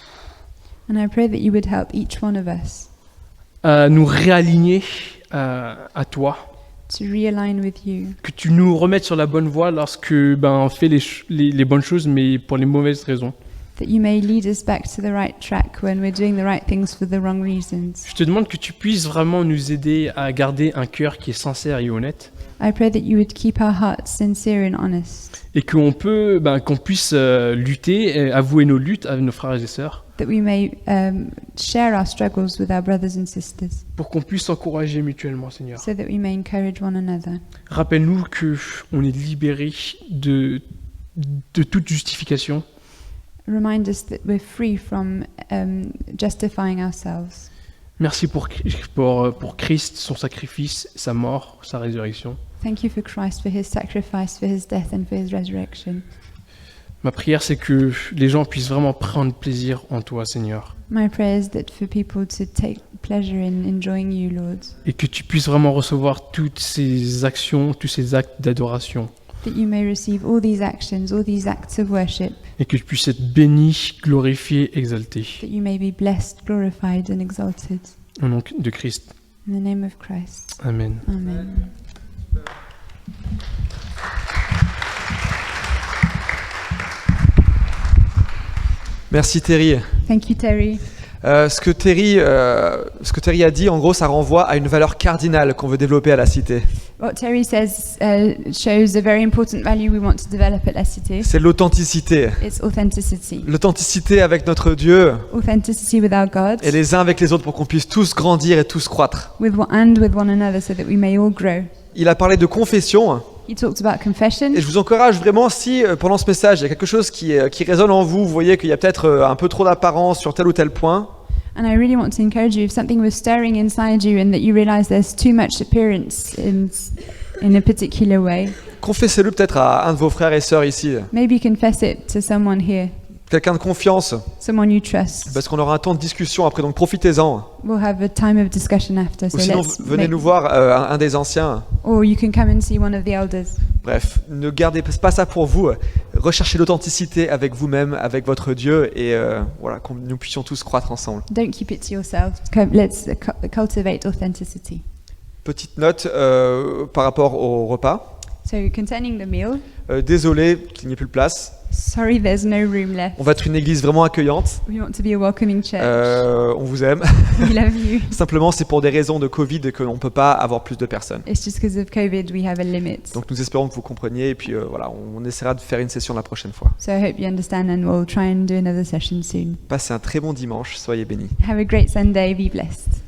And I pray that you would help each one of us à nous réaligner à toi, to realign with you, que tu nous remettes sur la bonne voie lorsque on fait les bonnes choses, mais pour les mauvaises raisons. that you may lead us back to the right track when we're doing the right things for the wrong reasons. Je te demande que tu puisses vraiment nous aider à garder un cœur qui est sincère et honnête, I pray that you would keep our hearts sincere and honest, et qu'on puisse lutter, et avouer nos luttes à nos frères et sœurs, that we may share our struggles with our brothers and sisters, pour qu'on puisse s'encourager mutuellement, Seigneur. so that we may encourage one another. Rappelle-nous que on est libéré de toute justification, Remind us that we're free from justifying ourselves. Merci pour Christ, son sacrifice, sa mort, sa résurrection. Thank you for Christ, for his sacrifice, for his death and for his resurrection. Ma prière, c'est que les gens puissent vraiment prendre plaisir en toi, Seigneur, My prayer is that for people to take pleasure in enjoying you, Lord, et que tu puisses vraiment recevoir toutes ces actions, tous ces actes d'adoration, that you may receive all these actions, all these acts of worship, et que tu puisses être béni, glorifié, exalté. that you may be blessed, glorified and exalted. Au nom de Christ. In the name of Christ. Amen. Amen. Merci Terry. Thank you, Terry. Ce que Terry a dit, en gros, ça renvoie à une valeur cardinale qu'on veut développer à la Cité. What Terry says shows a very important value we want to develop at La Cité. C'est l'authenticité. It's authenticity. L'authenticité avec notre Dieu Authenticity with our God, et les uns avec les autres pour qu'on puisse tous grandir et tous croître. with with one another, so that we may all grow. Il a parlé de confession He talked about confession, et je vous encourage vraiment, si pendant ce message il y a quelque chose qui résonne en vous, vous voyez qu'il y a peut-être un peu trop d'apparence sur tel ou tel point, and I really want to encourage you, if something was stirring inside you and that you realize there's too much appearance in a particular way, confessez-le peut-être à un de vos frères et sœurs ici, maybe confess it to someone here, quelqu'un de confiance, someone you trust. parce qu'on aura un temps de discussion après, donc profitez-en. We'll have a time of discussion after, Ou so sinon, let's venez make, nous voir, un des anciens. or you can come and see one of the elders. Bref, ne gardez pas ça pour vous. Recherchez l'authenticité avec vous-même, avec votre Dieu, et voilà, que nous puissions tous croître ensemble. Don't keep it to yourself. Let's cultivate authenticity. Petite note par rapport au repas. So concerning the meal, Désolé qu'il n'y ait plus de place. sorry there's no room left. On va être une église vraiment accueillante. We want to be a welcoming church. On vous aime. We love you. Simplement, c'est pour des raisons de Covid que l'on ne peut pas avoir plus de personnes. It's just because of COVID we have a limit. Donc nous espérons que vous compreniez, et puis voilà, on essaiera de faire une session la prochaine fois. So I hope you understand, and we'll try and do another session soon. Passez un très bon dimanche, soyez bénis. Have a great Sunday. Be blessed.